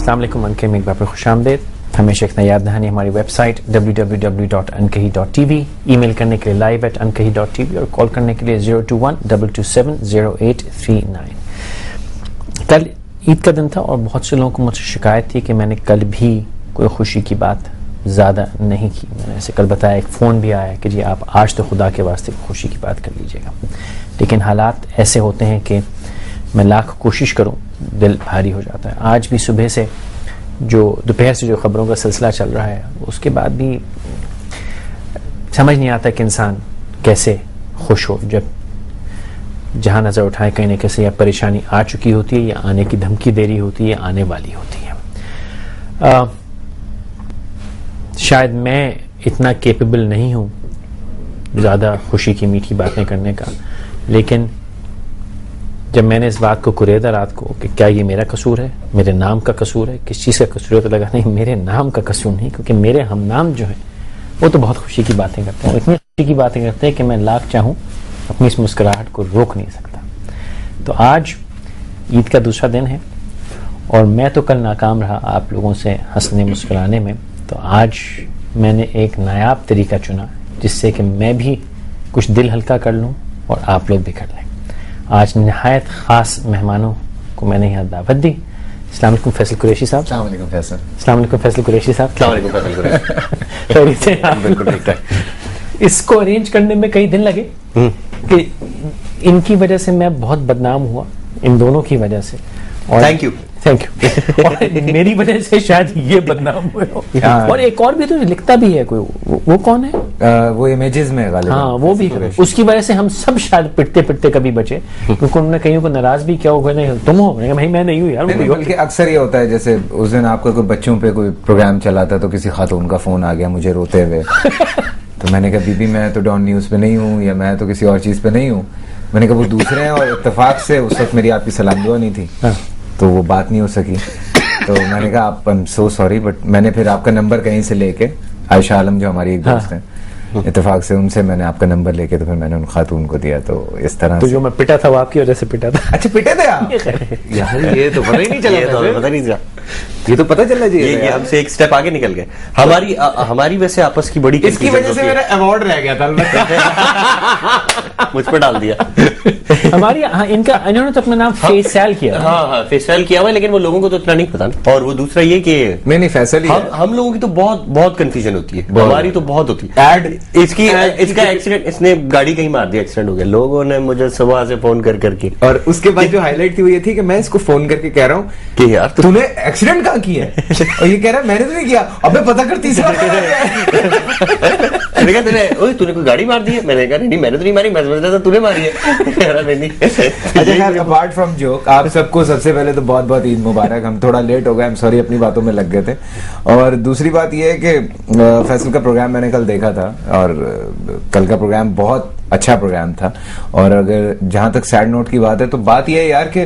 अस्सलाम वालेकुम, अनकही में एक बार खुशामदीद। हमेशा एक नई याद दहानी हमारी वेबसाइट www.ankahi.tv, ईमेल करने के लिए live@ankahi.tv और कॉल करने के लिए 021-227-0839। कल ईद का दिन था और बहुत से लोगों को मुझसे शिकायत थी कि मैंने कल भी कोई खुशी की बात ज़्यादा नहीं की। मैंने ऐसे कल बताया, एक फ़ोन भी आया कि जी आप आज तो खुदा के वास्ते खुशी की बात कर लीजिएगा, लेकिन हालात ऐसे होते हैं कि मैं लाख कोशिश करूं दिल भारी हो जाता है। आज भी सुबह से जो दोपहर से जो खबरों का सिलसिला चल रहा है उसके बाद भी समझ नहीं आता कि इंसान कैसे खुश हो जब जहां नज़र उठाए कहीं ना कहीं या परेशानी आ चुकी होती है या आने की धमकी दे रही होती है या आने वाली होती है। शायद मैं इतना केपेबल नहीं हूं ज़्यादा खुशी की मीठी बातें करने का, लेकिन जब मैंने इस बात को कुरेदा रात को कि क्या ये मेरा कसूर है, मेरे नाम का कसूर है, किस चीज़ का कसूर है, तो लगा नहीं, मेरे नाम का कसूर नहीं, क्योंकि मेरे हम नाम जो है वो तो बहुत खुशी की बातें करते हैं, इतनी खुशी की बातें करते हैं कि मैं लाख चाहूँ अपनी इस मुस्कुराहट को रोक नहीं सकता। तो आज ईद का दूसरा दिन है और मैं तो कल नाकाम रहा आप लोगों से हंसने मुस्कुराने में, तो आज मैंने एक नायाब तरीका चुना जिससे कि मैं भी कुछ दिल हल्का कर लूँ और आप लोग भी कर लें। आज नहायत ख़ास मेहमानों को मैंने यहाँ दावत दी। अस्सलाम वालेकुम फैसल कुरैशी साहब। अस्सलाम वालेकुम फैसल। अस्सलाम वालेकुम फैसल कुरैशी साहब। अस्सलाम वालेकुम फैसल कुरैशी। खैरियत से आप? बिल्कुल ठीक ठाक। इसको अरेंज करने में कई दिन लगे कि इनकी वजह से मैं बहुत बदनाम हुआ, इन दोनों की वजह से। Thank you. और मेरी वजह से शायद ये बदनाम हुए हो। और एक और भी तो लिखता भी है कोई, वो कौन है? वो इमेजेस में गालिबा। हाँ, वो भी है। उसकी वजह से हम सब शायद पिटते पिटते कभी बचे, क्योंकि उन्होंने कईयों को नाराज भी किया होगा, नहीं तुम हो, भाई मैं नहीं हूँ यार। बल्कि अक्सर ये होता है, जैसे उस दिन आपका कोई बच्चों पे कोई प्रोग्राम चला था तो किसी खातून का फोन आ गया मुझे रोते हुए तो मैंने कहा बीबी मैं तो डॉन न्यूज पे नहीं हूँ या मैं तो किसी और चीज पे नहीं हूँ। मैंने कहा वो दूसरे हैं और इत्तेफाक से उस वक्त मेरी आपकी सलाम दुआ नहीं थी तो वो बात नहीं हो सकी। तो मैंने कहा आप I am so sorry, but मैंने फिर आपका नंबर कहीं से लेके, आयशा आलम जो हमारी एक दोस्त है, इत्तेफाक से उनसे मैंने आपका नंबर लेके तो फिर मैंने उन खातून को दिया। तो इस तरह तो जो मैं पिटा था वो आपकी वजह से पिटा था। अच्छा पिटे थे आप? यार ये तो पता ही नहीं चला। पता नहीं चला, ये तो पता चलना चाहिए। ये हमसे एक स्टेप आगे निकल गए। हमारी वैसे आपस की बड़ी इसकी वजह से मेरा अवार्ड रह गया था मुझ पर डाल दिया। हमारी इनका इन्होंने तो अपना नाम फैसल किया। हाँ फैसल किया हुआ, लेकिन वो लोगों को तो इतना नहीं पता। और वो दूसरा ये कि नहीं फैसल ही हम लोगों की तो बहुत कंफ्यूजन होती है, हमारी तो बहुत होती है। इसका एक्सीडेंट, इसने गाड़ी कहीं मार दिया, एक्सीडेंट हो गया, लोगों ने मुझे सुबह से फोन कर करके। और उसके बाद जो हाईलाइट थी वो ये थी कि मैं इसको फोन करके कह रहा हूँ कि यार तूने एक्सीडेंट कहाँ किया है? और ये कह रहा है मैंने तो नहीं किया। अबे पता कर तीसरा। मैंने कहा तूने कोई गाड़ी मार दी है? मैंने कहा नहीं मैंने तो नहीं मारी, मैं समझ रहा था तूने मारी है। अपार्ट फ्रॉम जोक, आप सबको सबसे पहले तो बहुत बहुत ईद मुबारक। हम थोड़ा लेट हो गए, हम सॉरी, अपनी बातों में लग गए थे। और दूसरी बात यह है कि फैसल का प्रोग्राम मैंने कल देखा था और कल का प्रोग्राम बहुत अच्छा प्रोग्राम था। और अगर जहां तक सैड नोट की बात है तो बात यह है यार कि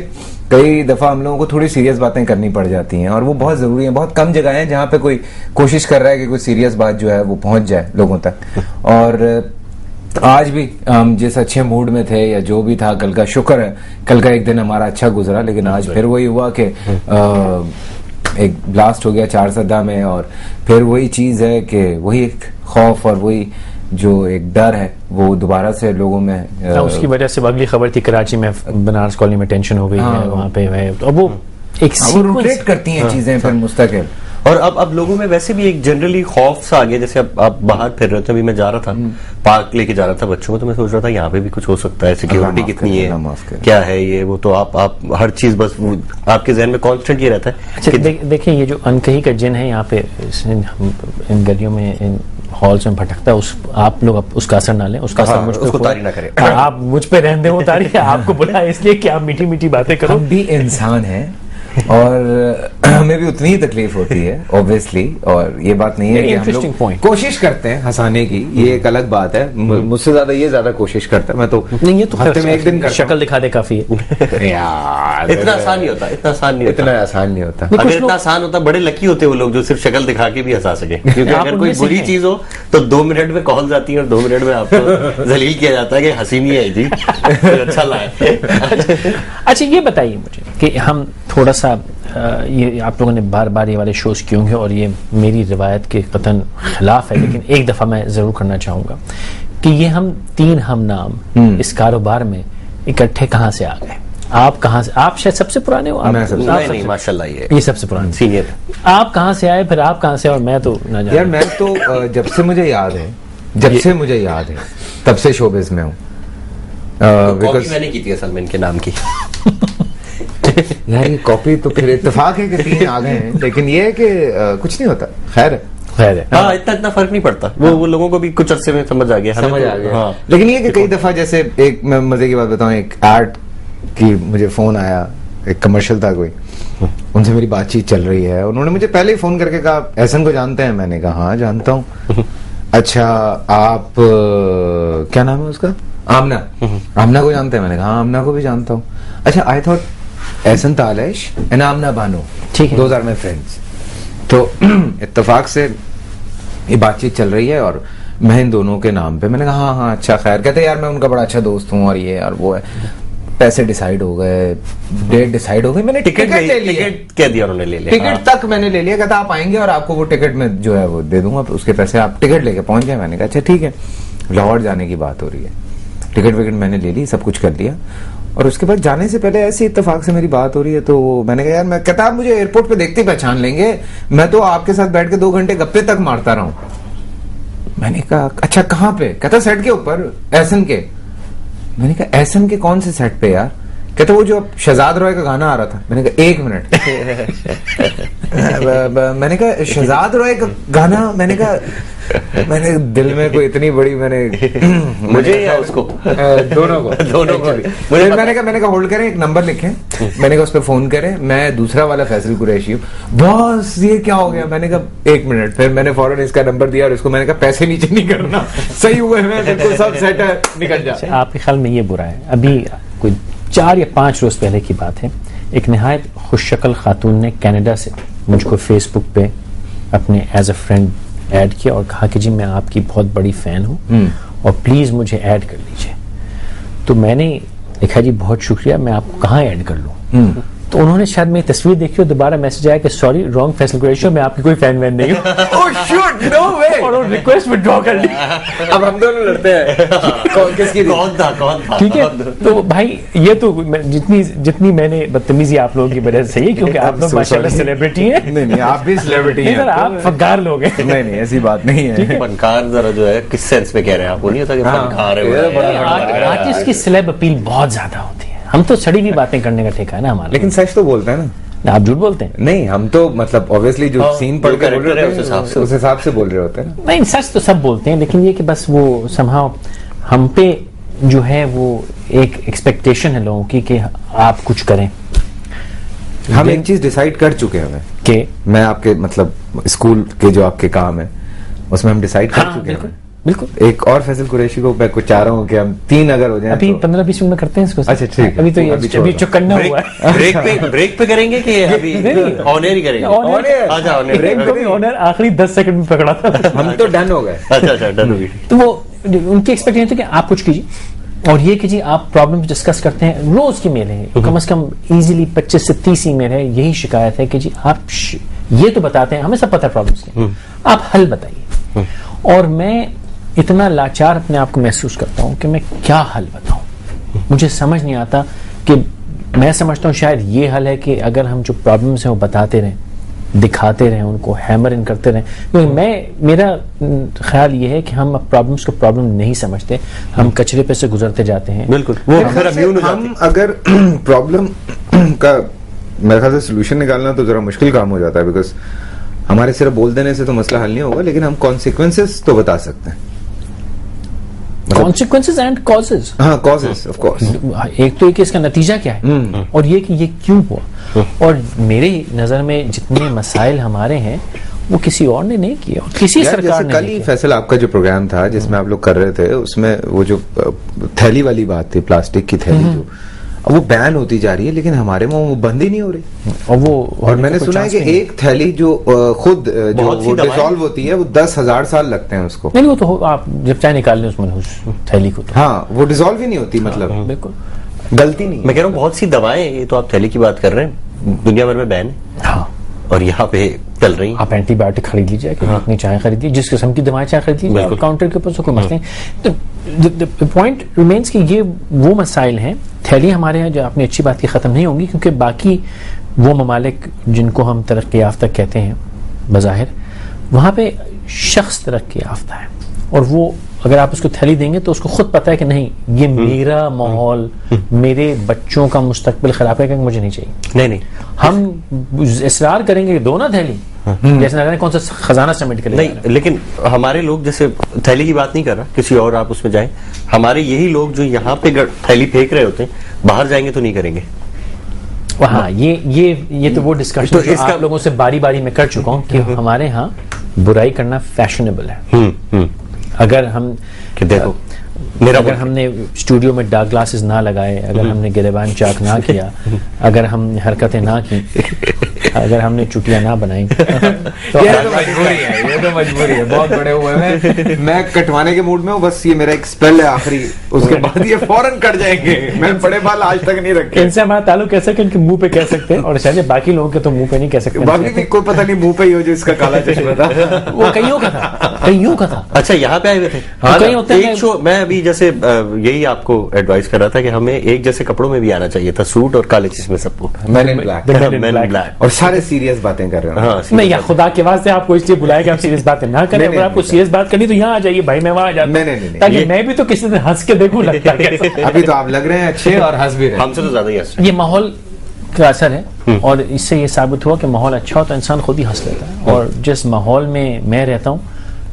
कई दफा हम लोगों को थोड़ी सीरियस बातें करनी पड़ जाती हैं और वो बहुत जरूरी है। बहुत कम जगह हैं जहां पे कोई कोशिश कर रहा है कि कोई सीरियस बात जो है वो पहुंच जाए लोगों तक। और आज भी हम जिस अच्छे मूड में थे या जो भी था, कल का शुक्र है कल का एक दिन हमारा अच्छा गुजरा, लेकिन आज फिर वही हुआ कि एक ब्लास्ट हो गया चारसदा में। और फिर वही चीज है कि वही एक खौफ और वही जो एक डर है वो दोबारा से लोगों में उसकी वजह से अगली खबर थी कराची में बनारस कॉलोनी में टेंशन हो गई है वहां पे है। तो अब वो एक रोटेट करती हैं चीजें फिर मुस्तकिल। और अब लोगों में वैसे भी एक जनरली खौफ सा आ गया। जैसे अब आप बाहर फिर रहे थे, अभी मैं जा रहा था पार्क लेके जा रहा था बच्चों को, तो मैं सोच रहा था यहाँ पे भी कुछ हो सकता है, सिक्योरिटी कितनी है, क्या है ये वो, तो आप हर चीज बस आपके जहन में कांस्टेंट ये रहता है। अच्छा देखिए ये जो अनकही का जिन है यहाँ पे इन गलियों में इन हॉल्स में भटकता है, आप लोग उसका असर ना लें, उसका असर मुझ पे तारी ना करें। आप मुझ पे रहने दें वो तारी। आपको बुलाया इसलिए कि आप मीठी मीठी बातें करो। हम भी इंसान हैं और हमें भी उतनी ही तकलीफ होती है ऑब्वियसली। और ये बात नहीं है कि हम लोग कोशिश करते हैं हंसाने की, ये एक अलग बात है। मुझसे ज्यादा ये ज्यादा कोशिश करता है। मैं तो नहीं, ये तो हफ्ते में एक दिन करता शक्ल दिखा दे काफी है यार। इतना आसान नहीं होता, इतना आसान नहीं होता। अगर इतना आसान होता बड़े लकी होते वो लोग जो सिर्फ शक्ल दिखा के भी हंसा सके। क्योंकि अगर कोई बुरी चीज हो तो 2 मिनट में कॉल जाती है और 2 मिनट में आपको जलील किया जाता है कि हंसी नहीं है जी, अच्छा लाए। अच्छा ये बताइए मुझे कि हम थोड़ा सा ये आप लोगों ने बार बार ये वाले शोज किए होंगे और ये मेरी रिवायत के कतन खिलाफ है, लेकिन एक दफ़ा मैं ज़रूर करना चाहूँगा कि ये हम 3 हम नाम इस कारोबार में इकट्ठे कहाँ से आ गए? आप कहाँ से? आप शायद सबसे पुराने हो। नहीं, माशाल्लाह ये सबसे पुराने सीनियर। आप कहाँ से आए, फिर आप कहाँ से? और मैं तो ना यार मैं तो जब से मुझे याद है तब से शोबिज में हूँ। कॉपी मैंने की थी असल में इनके नाम की। यार ये कॉपी तो फिर इत्तेफाक है कि 3 आ गए हैं, लेकिन ये है कि कुछ नहीं होता। खैर है। हाँ, इतना फर्क नहीं पड़ता। वो लोगों को भी कुछ अरसे में समझ आ गया। हाँ। लेकिन ये कि कई दफा जैसे एक मैं मजे की बात बताऊं, एक एड की मुझे फोन आया, एक कमर्शियल था कोई, उनसे मेरी बातचीत चल रही है, उन्होंने मुझे पहले ही फोन करके कहा एहसन को जानते हैं? मैंने कहा हाँ जानता हूँ। अच्छा आप क्या नाम है उसका? आमना को जानते हैं? मैंने कहा हाँ आमना को भी जानता हूँ। अच्छा आई थॉट एहसन तालेश एंड आमना बानो, ठीक है, 2 आर माय फ्रेंड्स। तो इत्तेफाक से ये बातचीत चल रही है और मैं इन दोनों के नाम पे, मैंने कहा हाँ अच्छा खैर। कहते यार मैं उनका बड़ा अच्छा दोस्त हूँ और ये और वो है। पैसे डिसाइड हो गए, डेट डिसाइड हो गई, मैंने टिकट ले लिया। टिकट क्या दिया उन्होंने? ले लिया टिकट तक मैंने ले लिया। कहता आप आएंगे और आपको वो टिकट में जो है वो दे दूंगा, उसके पैसे आप टिकट लेके पहुंच जाए। मैंने कहा अच्छा ठीक है। लाहौर जाने की बात हो रही है, टिकट विकट मैंने ले ली, सब कुछ कर लिया। और उसके बाद जाने से पहले ऐसे इत्तेफाक से मेरी बात हो रही है, तो मैंने कहा यार मैं, कहता आप मुझे एयरपोर्ट पे देखते ही पहचान लेंगे, मैं तो आपके साथ बैठ के 2 घंटे गप्पे तक मारता रहा हूं। मैंने कहा अच्छा कहाँ पे? कहता सेट के ऊपर, एहसन के। मैंने कहा एहसन के कौन से सेट पे यार? कहता वो जो शहजाद रॉय का गाना आ रहा था। मैंने कहा 1 मिनट। मैंने कहा शहजाद रॉय का गाना? मैंने कहा, मैंने दिल में कोई इतनी बड़ी मुझे या उसको दोनों को मुझे मैंने कहा होल्ड करें, एक नंबर लिखें। मैंने कहा उस पर फोन करें, मैं दूसरा वाला फैसल कुरैशी हूँ। बॉस ये क्या हो गया? मैंने कहा 1 मिनट। फिर मैंने फौरन इसका नंबर दिया और इसको मैंने कहा पैसे नीचे नहीं करना, सही हुए हैं बिल्कुल, सब सेट है, निकल जा। आपके ख्याल में ये बुरा है? अभी कोई 4 या 5 रोज पहले की बात है, एक नहायत खुशशक्ल खातून ने कनाडा से मुझको फेसबुक पे अपने एज अ फ्रेंड ऐड किया और कहा कि जी मैं आपकी बहुत बड़ी फैन हूँ और प्लीज मुझे ऐड कर लीजिए। तो मैंने लिखा जी बहुत शुक्रिया, मैं आपको कहाँ ऐड कर लूँ? तो उन्होंने शायद मेरी तस्वीर देखी और दोबारा मैसेज आया कि सॉरी रॉन्ग फैसल कुरैशी, मैं आपकी कोई फैन वैन नहीं हूँ। Oh shit, no way! और वो रिक्वेस्ट विथड्रॉ कर ली। अब हम दोनों लड़ते हैं कौन था। ठीक है, तो भाई ये तो जितनी मैंने बदतमीजी आप लोगों की वजह से है, क्योंकि आप लोग माशाल्लाह सेलिब्रिटी हैं। नहीं आप भी सेलिब्रिटी हैं, आप फनकार लोग हैं। नहीं ऐसी बात नहीं है। फनकार जरा जो है किस सेंस में कह रहे हैं आप? वो नहीं होता कि फनकार है, आर्टिस्ट की सेलेब अपील बहुत ज्यादा होती है। हम तो सड़ी हुई बातें करने का ठेका है ना हमारा। लेकिन सच तो बोलते हैं ना। आप झूठ बोलते हैं? नहीं हम तो मतलब ऑब्वियसली जो सीन पढ़ के बोल रहे होते हैं उस हिसाब से बोल रहे होते हैं। नहीं सच तो सब बोलते हैं, लेकिन ये कि बस वो समहाउ हम पे जो है वो एक एक्सपेक्टेशन है लोगों की कि आप कुछ करें। हम एक चीज डिसाइड कर चुके हैं कि मैं आपके मतलब स्कूल के जो आपके काम है उसमें हम डिसाइड कर चुके हैं। बिल्कुल। एक और फैसल कुरैशी को मैं कुछ चाह रहा हूँ कि हम 3 अगर हो जाए अभी 15-20 मिनट में करते हैं इसको। अच्छा ठीक, अभी तो ये अभी चुकन्ना हुआ है। ब्रेक पे करेंगे कि अभी ऑन एयर ही करेंगे? ऑनर आखिरी 10 सेकंड में पकड़ा था। हम तो डन हो गए। अच्छा डन हो गई। तो वो उनकी एक्सपेक्टेशन थी कि आप कुछ कीजिए और ये कीजिए, आप प्रॉब्लम डिस्कस करते हैं, रोज की मेल है, कम से कम इजीली 25 से 30 ईमेल है। यही शिकायत है कि जी आप ये तो बताते हैं, हमें सब पता है प्रॉब्लम्स के, आप हल बताइए। और मैं इतना लाचार अपने आप को महसूस करता हूं कि मैं क्या हल बताऊं। मुझे समझ नहीं आता कि मैं समझता हूं शायद ये हल है कि अगर हम जो प्रॉब्लम्स हैं वो बताते रहें, दिखाते रहें, उनको हैमर इन करते रहें। क्योंकि मेरा ख्याल ये है कि हम प्रॉब्लम्स को प्रॉब्लम नहीं समझते, हम कचरे पे से गुजरते जाते हैं। बिल्कुल। हम अगर प्रॉब्लम का मेरे ख्याल से सोल्यूशन निकालना तो जरा मुश्किल काम हो जाता है, बिकॉज हमारे सिर्फ बोल देने से तो मसला हल नहीं होगा, लेकिन हम कॉन्सिक्वेंसेस तो बता सकते हैं। Consequences and causes. हाँ causes of course. एक तो ये कि इसका नतीजा क्या है और ये कि ये क्यों हुआ। और मेरे नजर में जितने मसाइल हमारे हैं वो किसी और ने नहीं किया, किसी सरकार ने। कल ही फैसल आपका जो प्रोग्राम था जिसमें आप लोग कर रहे थे, उसमें वो जो थैली वाली बात थी, प्लास्टिक की थैली जो अब वो बैन होती जा रही है, लेकिन हमारे में वो बंद ही नहीं हो रही। और मैंने सुना है कि एक थैली जो खुद जो वो डिसॉल्व होती है वो 10,000 साल लगते हैं उसको। नहीं वो तो आप जब चाहे निकाल लें उसमें उस थैली को तो। हाँ वो डिसॉल्व ही नहीं होती, मतलब बिल्कुल गलती नहीं। मैं कह रहा हूँ बहुत सी दवाएं, ये तो आप थैली की बात कर रहे हैं, दुनिया भर में बैन है। हाँ, और यहाँ पे चल रही हैं। आप एंटीबायोटिक खरीद लीजिए, अपनी चाय खरीदिए, जिस किस्म की दवाएं चाय खरीद लीजिए, काउंटर के ऊपर से कोई मसले नहीं। तो द पॉइंट रिमेन्स कि ये वो मसाइल हैं। थैली हमारे यहाँ जो आपने अच्छी बात की ख़त्म नहीं होंगी, क्योंकि बाकी वो ममालिक जिनको हम तरक्की याफ्ता कहते हैं बज़ाहिर, वहाँ पे शख्स तरक्की याफ्ता है, और वो अगर आप उसको थैली देंगे तो उसको खुद पता है कि नहीं, ये मेरा माहौल, मेरे बच्चों का मुस्तकबिल खराब है, मुझे नहीं चाहिए। नहीं हम इसरार करेंगे, दो ना थैली, जैसे ना कौन सा खजाना समेट कर नहीं। लेकिन हमारे लोग, जैसे थैली की बात नहीं कर रहा, किसी और आप उसमें जाएं, हमारे यही लोग जो यहाँ पे थैली फेंक रहे होते हैं, बाहर जाएंगे तो नहीं करेंगे। हाँ, ये तो वो डिस्कशन तो आप लोगों से बारी बारी में कर चुका हूँ कि हमारे यहाँ बुराई करना फैशनेबल है। अगर हम देखो, अगर हमने स्टूडियो में डार्क ग्लासेस ना लगाए, अगर हमने गिरेबान चाक ना किया, अगर हमने हरकतें ना की, अगर हमने चुटियां ना बनाई, तो ये तो मजबूरी है, ये तो मजबूरी है। बहुत बड़े हुए हैं, मैं कटवाने के मूड में हूँ, बस ये मेरा एक स्पेल है आखिरी, उसके बाद ये फौरन कट जाएंगे। मैं बड़े बाल आज तक नहीं रखे। इनसे हमारा ताल्लुक कैसे कि इनके मुंह पे कह सकते हैं, और शायद बाकी लोगों के तो मुंह पे नहीं कह सकते। बाकी भी कोई पता नहीं मुंह पे ही हो जो इसका काला चश्मा था, वो कईयों का था, कईयों का था। अच्छा, यहाँ पे आए हुए थे। हाँ, कहीं होते हैं। एक शो मैं अभी जैसे यही आपको एडवाइस कर रहा था कि हमें एक जैसे कपड़ों में भी आना चाहिए था, सूट और काले चश्मे सबको। मैन इन ब्लैक और सारे सीरियस बातें कर रहे हो। हाँ, नहीं यार, खुदा के वास्ते आपको इसलिए बुलाया कि आप सीरियस बातें ना करें। अगर आपको सीरियस बात करनी तो यहाँ आ जाइए भाई, मैं वहां आ जाता हूं, ताकि मैं भी तो किसी दिन हंस के देखूं लगता है। अभी तो आप लग रहे हैं अच्छे और हंस भी रहे हैं। हमसे तो ज्यादा ही हंस। ये माहौल का असर है, और इससे ये साबित हुआ कि माहौल अच्छा हो तो इंसान खुद ही हंस लेता है। और जिस माहौल में मैं रहता हूँ,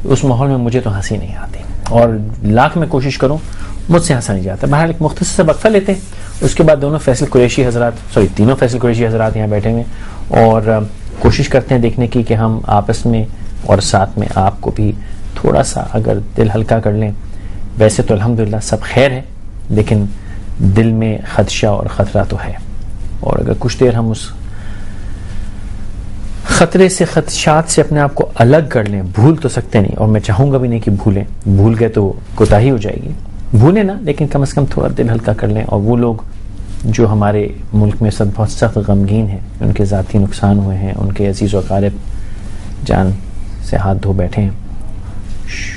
उस माहौल में मुझे तो हंसी नहीं आती, और लाख में कोशिश करूँ मुझसे हंसा नहीं जाता। बहरहाल एक मुख्तसर सा वक्फा लेते हैं, उसके बाद दोनों फैसल कुरैशी हजरात, तीनों फैसल कुरैशी हजरात यहाँ बैठे हुए, और कोशिश करते हैं देखने की कि हम आपस में और साथ में आपको भी थोड़ा सा अगर दिल हल्का कर लें। वैसे तो अल्हम्दुलिल्लाह सब खैर है, लेकिन दिल में खदशा और ख़तरा तो है, और अगर कुछ देर हम उस खतरे से, खदशात से अपने आप को अलग कर लें, भूल तो सकते नहीं, और मैं चाहूँगा भी नहीं कि भूलें, भूल गए तो कोताही हो जाएगी। भूलें ना, लेकिन कम से कम थोड़ा दिल हल्का कर लें। और वो लोग जो हमारे मुल्क में सब बहुत सख्त गमगीन हैं, उनके ज़ाती नुकसान हुए हैं, उनके अजीज़ व अक़ारिब जान से हाथ धो बैठे हैं,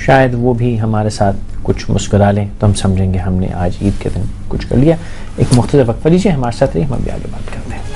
शायद वो भी हमारे साथ कुछ मुस्कुरा लें तो हम समझेंगे हमने आज ईद के दिन कुछ कर लिया। एक मुख्तसर वक्फा लीजिए, हमारे साथ रहिए, हम अभी आगे बात करते हैं।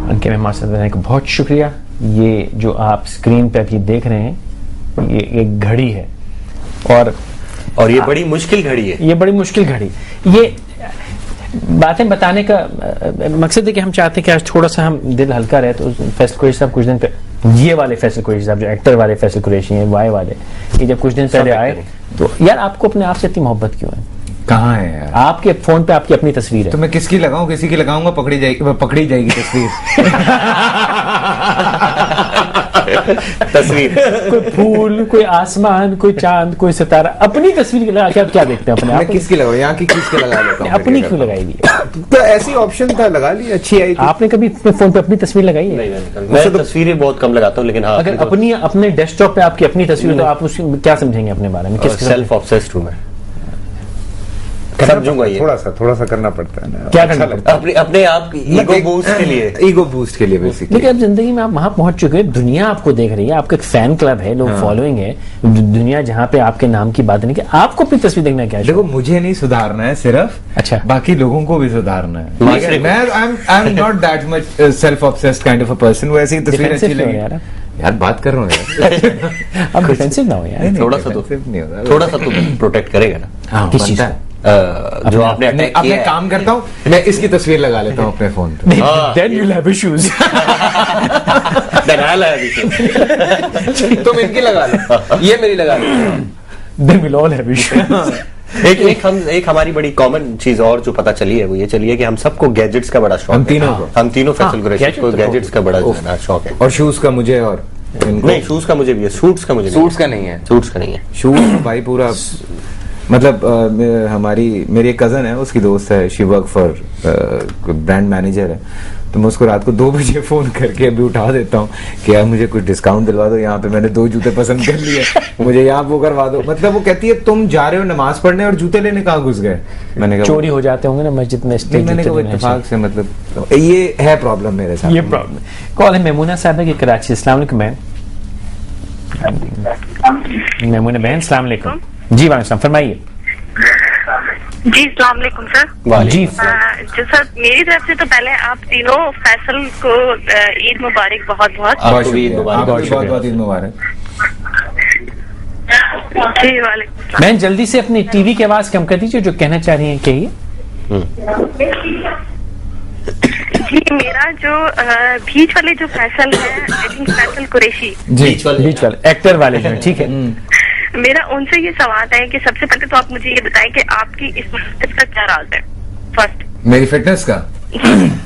अंके में हमारे साथ रहने का बहुत शुक्रिया। ये जो आप स्क्रीन पे अभी देख रहे हैं, ये एक घड़ी है, और ये बड़ी मुश्किल घड़ी है। ये बड़ी मुश्किल घड़ी, ये बातें बताने का मकसद है कि हम चाहते हैं कि आज थोड़ा सा हम दिल हल्का रहे। तो फैसल कुरैशी साहब कुछ दिन पहले, ये वाले फैसल कुरैशी साहब जो एक्टर वाले फैसल कुरैशी हैं, वाई वाले, ये जब कुछ दिन पहले आए तो यार आपको अपने आप से इतनी मोहब्बत क्यों है? कहाँ है यार? आपके फोन पे आपकी अपनी तस्वीर है, तो मैं किसकी लगाऊं? किसी की लगाऊंगा पकड़ी जाएगी तस्वीर। तस्वीर कोई फूल, कोई आसमान, कोई चांद, कोई सितारा, अपनी तस्वीर लगा के आप क्या देखते हैं अपने आप? मैं किसकी लगाऊं? यहाँ की किसके लगा लेता हूं? अपनी क्यों लगाएगी? तो ऐसी ऑप्शन था, लगा ली, अच्छी आई थी। आपने कभी अपने फोन पे अपनी तस्वीर लगाई है? मैं तस्वीरें बहुत कम लगाता हूँ, लेकिन हाँ, अगर अपनी अपने डेस्कटॉप पे आपकी अपनी तस्वीर, तो आप उसकी क्या समझेंगे अपने बारे में? किस सेल्फ ऑब्सेस्ड हूँ मैं, समझूंगा ये। थोड़ा सा करना पड़ता है ना। क्या करना पड़ता है? अपने आप ईगो बूस्ट के लिए बेसिकली। लेकिन अब जिंदगी में आप वहां पहुंच चुके हैं, दुनिया आपको देख रही है, आपका एक फैन क्लब है, लोग फॉलोइंग है, दुनिया जहां पे आपके नाम की बात नहीं कि आपको अपनी तस्वीर देखना क्या है? देखो, मुझे नहीं सुधारना है सिर्फ, अच्छा, बाकी लोगों को भी सुधारना है। मैं I am not that much self obsessed kind of a person. वो ऐसी तस्वीर अच्छी लगी यार, बात कर रहा हूँ यार। अब डिफेंसिव ना हो यार, थोड़ा सा तो प्रोटेक्ट करेगा ना किस चीज जो आपने अटैक किया। मैं काम करता हूँ, मैं इसकी तस्वीर लगा लेता हूँ अपने फोन पे। Then you'll have issues. तुम इनकी लगा लो, ये मेरी लगा लो। Then we'll all have issues. एक हमारी बड़ी कॉमन चीज और जो पता चली है वो ये चली है कि हम सबको गैजेट्स का बड़ा शौक है। हम तीनों फैसल कुरैशी को गैजेट्स का बड़ा शौक है। और शूज का मुझे और नहीं, शूज का मुझे भी है, सूट्स का मुझे सूट्स का नहीं है, सूट्स का नहीं है। शूज भाई पूरा मतलब मेरी एक कजन है, उसकी दोस्त है, she work for brand manager है, तो मैं उसको रात को 2 बजे फोन करके अभी उठा देता हूँ कि यार मुझे कुछ डिस्काउंट दिलवा दो, यहाँ पे मैंने 2 जूते पसंद कर लिए, मुझे यहाँ वो करवा दो। मतलब वो कहती है तुम जा रहे हो नमाज पढ़ने और जूते लेने कहाँ घुस गए? मैंने कहा चोरी हो जाते होंगे ना मस्जिद में, मैंने कहा इत्तेफाक से, मतलब ये है प्रॉब्लम मेरे साथ। ये प्रॉब्लम। कॉल है मेमूना साहब की कराची। अस्सलाम वालेकुम मैम। मेमूना बहन अस्सलाम वालेकुम। जी वालेकुम सलाम, फरमाइए। जी अस्सलाम वालेकुम सर। जी जो सर मेरी तरफ से तो पहले आप तीनों फैसल को ईद मुबारक, बहुत बहुत। आपको भी ईद मुबारक। बहुत बहुत ईद मुबारक। जी वालेकुम। बहन जल्दी से अपनी टीवी की आवाज कम कर दीजिए, जो कहना चाह रही हैं कहिए। जी मेरा जो बीच वाले जो फैसल है, आई थिंक फैसल कुरैशी, बीच वाले एक्टर वाले जो, ठीक है। मेरा उनसे ये सवाल है कि सबसे पहले तो आप मुझे ये बताएं कि आपकी इस फिटनेस का क्या राज है? फर्स्ट मेरी फिटनेस का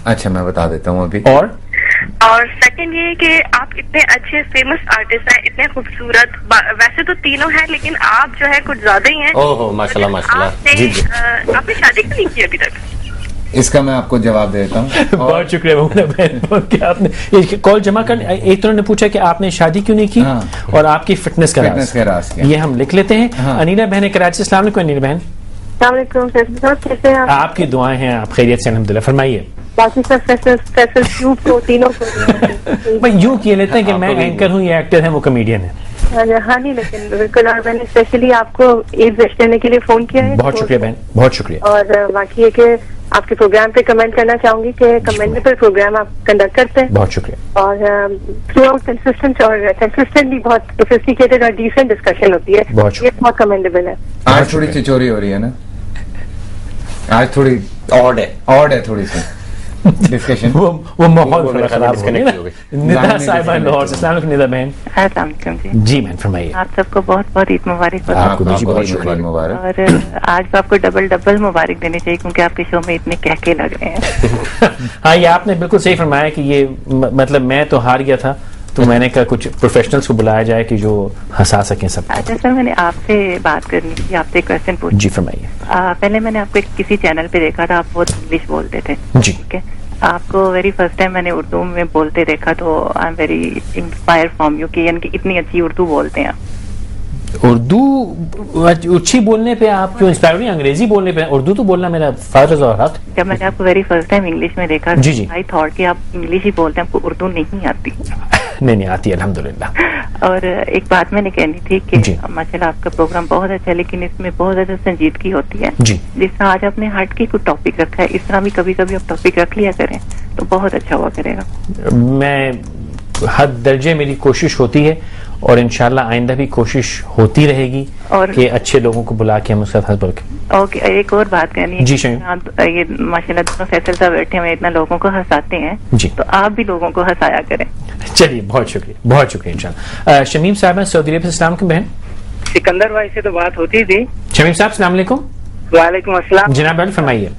अच्छा मैं बता देता हूँ अभी। और सेकंड ये कि आप इतने अच्छे फेमस आर्टिस्ट हैं, इतने खूबसूरत, वैसे तो तीनों हैं लेकिन आप जो है कुछ ज्यादा ही हैं। ओहो माशाल्लाह माशाल्लाह। जी जी। आपने शादी क्यों नहीं की अभी तक? इसका मैं आपको जवाब देता हूँ। बहुत शुक्रिया बहन कि आपने ये कॉल जमा कर। एक तो ने पूछा कि आपने शादी क्यों नहीं की, हाँ। और आपकी फिटनेस का राज क्या? ये हम लिख लेते हैं। हाँ। अनीला बहन कराची। अस्सलाम वालेकुम अनीला बहन। कैसे हैं आप? आपकी दुआएं हैं, आप खैरियत से अल्हम्दुलिल्लाह, फरमाइए। बाकी सब फैसल क्यों को तीनों को भाई यूं किए लेते हैं कि मैं एंकर हूँ, ये एक्टर है, वो कॉमेडियन है। हाँ नहीं, लेकिन बिल्कुल, और मैंने स्पेशली आपको ईद विश देने के लिए फोन किया है। बहुत शुक्रिया बहन, बहुत शुक्रिया। और बाकी है कि आपके प्रोग्राम पे कमेंट करना चाहूंगी कि कमेंटेबल प्रोग्राम आप कंडक्ट करते हैं। बहुत शुक्रिया। और थ्रू आउट कंसिस्टेंटली बहुत सोफिस्टिकेटेड और डिसेंट डिस्कशन होती है, ये बहुत कमेंडेबल है। आज थोड़ी चिचोरी हो रही है ना, आज थोड़ी ऑड है थोड़ी सी डिस्कशन। वो माहौल थोड़ा खराब हो गया। निदा साहिबा लाहौर से। अस्सलाम वालेकुम निदा बहन। अस्सलाम वालेकुम जी बहन फरमाइए। आप सबको बहुत बहुत ईद मुबारक। आपको भी बहुत शुक्रिया मुबारक। और आज तो आपको डबल मुबारक देनी चाहिए क्योंकि आपके शो में इतने कहके लग रहे हैं। हाँ ये आपने बिल्कुल सही फरमाया कि ये मतलब मैं तो हार गया था, तो मैंने कहा कुछ प्रोफेशनल्स को बुलाया जाए कि जो हंसा सकें सब। अच्छा सर, मैंने आपसे बात करनी थी, आपसे क्वेश्चन पूछ। जी फरमाइए। पहले मैंने आपको किसी चैनल पे देखा था, आप बहुत इंग्लिश बोलते थे। जी ठीक है। आपको वेरी फर्स्ट टाइम मैंने उर्दू में बोलते देखा, तो I am very inspire from you कि यानी कि इतनी अच्छी उर्दू बोलते हैं। उर्दू अच्छी बोलने पे आप क्यों इंस्पायर हुई? अंग्रेजी बोलने पे? उर्दू तो बोलना मेरा फर्ज और हक। जब मैंने आपको वेरी फर्स्ट टाइम इंग्लिश में देखा, जी जी, आई थॉट कि आप इंग्लिश ही बोलते हैं, आपको उर्दू नहीं आती। नहीं आती अल्हम्दुलिल्लाह। और एक बात मैंने कहनी थी कि माशाल्लाह आपका प्रोग्राम बहुत अच्छा है, लेकिन इसमें बहुत ज्यादा संजीदगी होती है। जी। जिस तरह आज आपने हट के कुछ टॉपिक रखा है, इस तरह भी कभी कभी आप टॉपिक रख लिया करें तो बहुत अच्छा हुआ करेगा। मैं हद दर्जे मेरी कोशिश होती है और इंशाल्लाह आइंदा भी कोशिश होती रहेगी और कि अच्छे लोगों को बुला के हम उसका साथ बोल के। ओके, एक और बात करनी है। जी ये माशाल्लाह दोनों फैसल साहब बैठे हुए इतना लोगों को हंसाते हैं, जी, तो आप भी लोगों को हंसाया करें। चलिए बहुत शुक्रिया इंशाल्लाह। शमीम साहब है सऊदी अरब से। अस्सलाम वालेकुम बहन। सिकंदर भाई से तो बात होती थी। शमीम साहब अस्सलाम वालेकुम। वालेकुम अस्सलाम। जनाब भाई फरमाइए।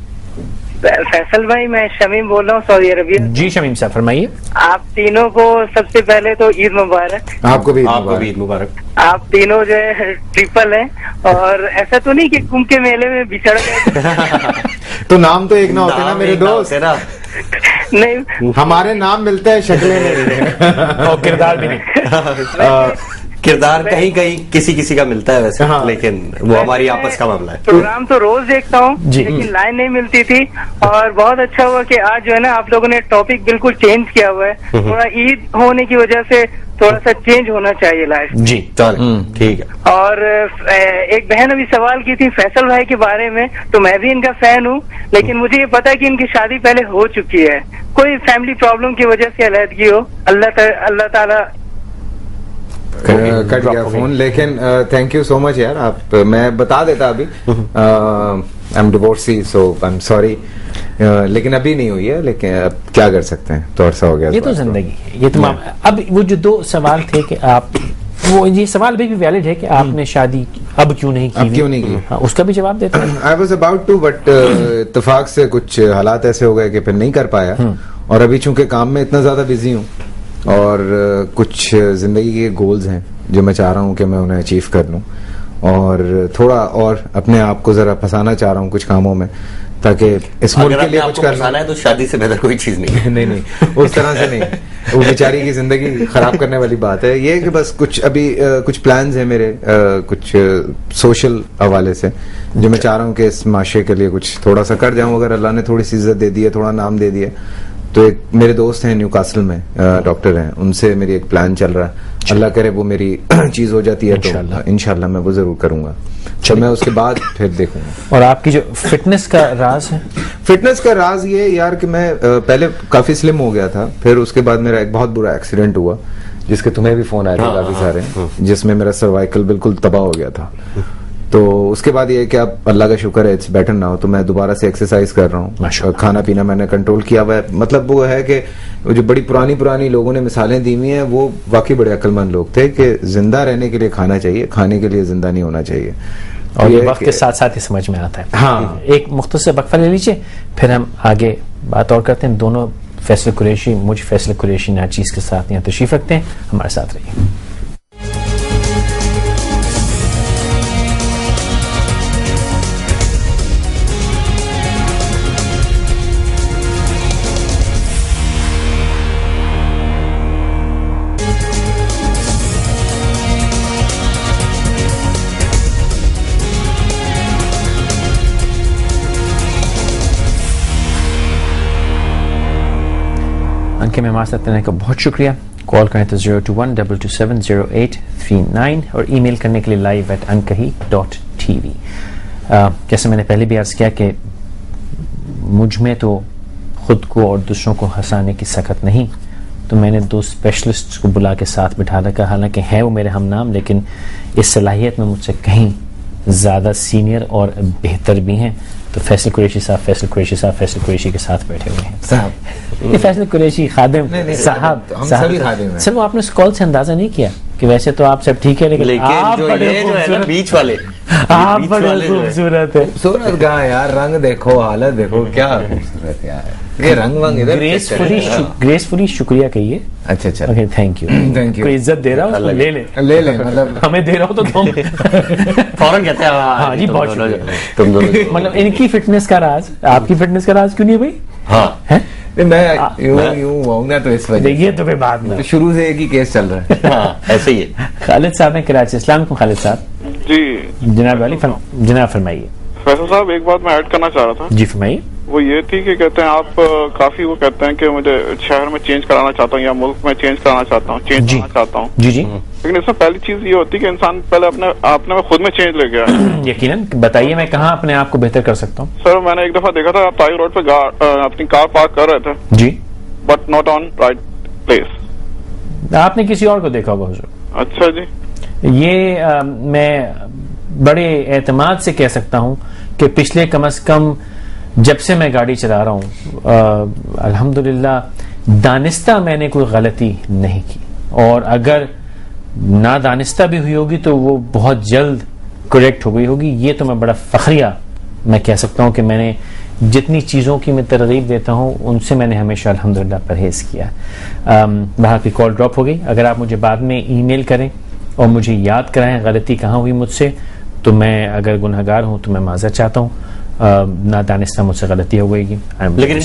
फैसल भाई, मैं शमीम बोल रहा हूँ सऊदी अरबिया। जी शमीम साहब फरमाइए। आप तीनों को सबसे पहले तो ईद मुबारक। आपको भी ईद मुबारक। आप तीनों जो है ट्रिपल है, और ऐसा तो नहीं कि कुंभ के मेले में बिछड़ गए। तो नाम तो एक ना होते ना मेरे दोस्त। नहीं, हमारे नाम मिलते हैं, शक्लें नहीं और किरदार भी नहीं। किरदार कहीं कहीं किसी का मिलता है वैसे। हाँ। लेकिन वो हमारी आपस का मामला है। प्रोग्राम तो रोज देखता हूँ, लेकिन लाइन नहीं मिलती थी, और बहुत अच्छा हुआ कि आज जो है ना आप लोगों ने टॉपिक बिल्कुल चेंज किया हुआ है। थोड़ा ईद होने की वजह से थोड़ा सा चेंज होना चाहिए लाइफ। जी ठीक है। और एक बहन अभी सवाल की थी फैसल भाई के बारे में, तो मैं भी इनका फैन हूँ, लेकिन मुझे ये पता है कि इनकी शादी पहले हो चुकी है, कोई फैमिली प्रॉब्लम की वजह से अलहदगी हो। अल्लाह ताला कट गया फोन, लेकिन थैंक यू सो मच यार। आप मैं बता देता अभी, I am divorcee, so I am sorry, लेकिन अभी नहीं हुई है, लेकिन अब क्या कर सकते हैं, तो अरसा हो गया। ये तो जिंदगी है, ये तो अब वो जो दो सवाल थे कि आप, वो ये सवाल भी वैलिड है कि आपने शादी अब क्यों नहीं की, हाँ, उसका भी जवाब देते हैं। I was about to, but इत्तेफाक से कुछ हालात ऐसे हो गए कि फिर नहीं कर पाया, और अभी चूंकि काम में इतना ज्यादा बिजी हूँ और कुछ ज़िंदगी के गोल्स हैं जो मैं चाह रहा हूँ कि मैं उन्हें अचीव कर लूँ, और थोड़ा और अपने आप को ज़रा फंसाना चाह रहा हूँ कुछ कामों में, ताकि इस मुल्क के लिए कुछ करना है। तो शादी से बेहतर कोई चीज नहीं है। नहीं उस तरह से नहीं, वो बेचारी की जिंदगी खराब करने वाली बात है। ये कि बस कुछ अभी कुछ प्लान्स हैं मेरे, कुछ सोशल हवाले से, जो मैं चाह रहा हूँ कि इस माशरे के लिए कुछ थोड़ा सा कर जाऊँ। अगर अल्लाह ने थोड़ी सी इज्जत दे दी है, थोड़ा नाम दे दिया, तो एक मेरे दोस्त हैं न्यूकासल में, डॉक्टर हैं, उनसे मेरी एक प्लान चल रहा है। अल्लाह करे वो मेरी चीज हो जाती है तो इंशाल्लाह मैं वो जरूर करूंगा। तो मैं उसके बाद फिर देखूंगा। और आपकी जो फिटनेस का राज है? फिटनेस का राज ये यार कि मैं पहले काफी स्लिम हो गया था, फिर उसके बाद मेरा एक बहुत बुरा एक्सीडेंट हुआ, जिसके तुम्हें भी फोन आए थे काफी सारे, जिसमें मेरा सर्वाइकल बिल्कुल तबाह हो गया था। तो उसके बाद ये कि अब अल्लाह का शुक्र है, इट्स बेटर नाउ। तो मैं दोबारा से एक्सरसाइज कर रहा हूँ, खाना पीना मैंने कंट्रोल किया हुआ है। मतलब वो है कि जो बड़ी पुरानी लोगों ने मिसालें दी हुई हैं, वो वाकई बड़े अक्लमंद लोग थे कि जिंदा रहने के लिए खाना चाहिए, खाने के लिए जिंदा नहीं होना चाहिए। और ये वक्त के साथ साथ ही समझ में आता है। हाँ, एक मुख्तसर वक्फा ले लीजिए, फिर हम आगे बात और करते हैं। दोनों फैसल कुरैशी, मुझ फैसल कुरैशी नाचीज के साथ यहाँ तशरीफ रखते हैं, हमारे साथ रहिए। अंके में हमारे साथ रहने का बहुत शुक्रिया। कॉल करें तो 021-227-0839 और ईमेल करने के लिए live@ankahi.tv। जैसे मैंने पहले भी अर्ज किया कि मुझ में तो खुद को और दूसरों को हंसाने की सकत नहीं, तो मैंने दो स्पेशलिस्ट को बुला के साथ बिठा रखा। हालांकि है वो मेरे हम नाम, लेकिन इस सलाहियत में मुझसे कहीं ज़्यादा सीनियर और बेहतर भी हैं। तो फैसल कुरैशी साहब फैसल कुरैशी के साथ बैठे हुए हैं। साहब ये फैसल कुरैशी खादिम साहब, सर वो आपने इस कॉल से अंदाजा नहीं किया कि वैसे तो आप सब ठीक है, लेकिन आप जो बड़े ये जो है ना बीच वाले, आप बड़े खूबसूरत है। खूबसूरत कहाँ यार, रंग देखो, हालत देखो, क्या खूबसूरत यार। ये रंग वंग इधर ग्रेसफुली शुक्रिया कहिए। अच्छा ओके, थैंक यू। कोई इज्जत दे रहा हो ले ले, मतलब हमें दे रहा हो तो तुम फौरन कहते हैं हाँ जी बहुत शुक्रिया। तुम दोनों मतलब इनकी फिटनेस का राज, आपकी फिटनेस का राज क्यों नहीं है भाई? हाँ है मैं यूं होऊंगा तो इस वजह देखिए तो फिर बात में शुरू से एक ही केस चल रहा है। हाँ ऐसे ही है। खालिद साहब ने कराची। अस्सलाम वालेकुम खालिद साहब। जी जनाब वाली जनाब फरमाइए। फैसल साहब एक बात मैं ऐड करना चाह रहा था। जी फरमाइए। वो ये थी कि कहते हैं आप काफी वो कहते हैं कि मुझे शहर में चेंज कराना चाहता हूँ या मुल्क में चेंज कराना चाहता हूँ, चेंज करना चाहता हूँ। जी जी। लेकिन इसमें पहली चीज ये होती है कि इंसान पहले अपने में खुद में चेंज लेके आए। यकीनन बताइए मैं कहाँ अपने आप को बेहतर कर सकता हूँ? सर मैंने एक दफा देखा था आप ताई रोड पे अपनी कार पार्क कर रहे थे ji, but not on right place. आपने किसी और को देखा होगा हुजूर। अच्छा जी। ये मैं बड़े एतमाद से कह सकता हूँ कि पिछले कम से कम जब से मैं गाड़ी चला रहा हूँ अल्हम्दुलिल्लाह दानिस्ता मैंने कोई गलती नहीं की, और अगर ना दानिस्ता भी हुई होगी तो वो बहुत जल्द करेक्ट हो गई होगी। ये तो मैं बड़ा फखरिया मैं कह सकता हूँ कि मैंने जितनी चीज़ों की मैं तरगीब देता हूँ उनसे मैंने हमेशा अल्हम्दुलिल्लाह परहेज किया। वहाँ की कॉल ड्रॉप हो गई। अगर आप मुझे बाद में ईमेल करें और मुझे याद कराएं गलती कहाँ हुई मुझसे, तो मैं अगर गुनहगार हूँ तो मैं माज़रत चाहता हूँ। ना दानिस्ता मुझसे गलती हो गई। लेकिन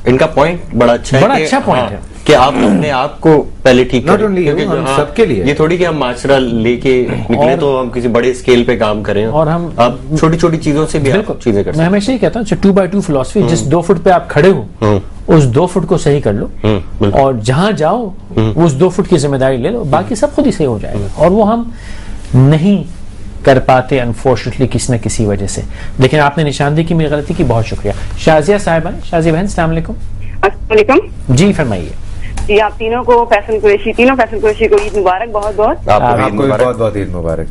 इनका पॉइंट बड़ा अच्छा है, बड़ा अच्छा पॉइंट है कि आप अपने आप को पहले ठीक नॉट ओनली सबके लिए। ये थोड़ी कि हम माशरा लेके निकले तो हम किसी बड़े स्केल पे काम करें, और हम आप छोटी छोटी चीजों से भी आप चीजें कर सकते। मैं हमेशा ही कहता हूँ 2x2 फिलॉसफी, जिस 2 फुट पे आप खड़े हो उस 2 फुट को सही कर लो, और जहां जाओ उस 2 फुट की जिम्मेदारी ले लो, बाकी सब खुद ही सही हो जाएगा। और वो हम नहीं कर पाते अनफॉर्चुनेटली किसी न किसी वजह से। लेकिन आपने निशानदेही की मेरी गलती की, बहुत शुक्रिया। शाजिया साहिबा, शाजिया बहन अस्सलाम वालेकुम। अस्सलाम वालेकुम। जी फरमाइए। जी आप तीनों फैसल कुरैशी को ईद मुबारक। बहुत बहुत आपको भी बहुत बहुत ईद मुबारक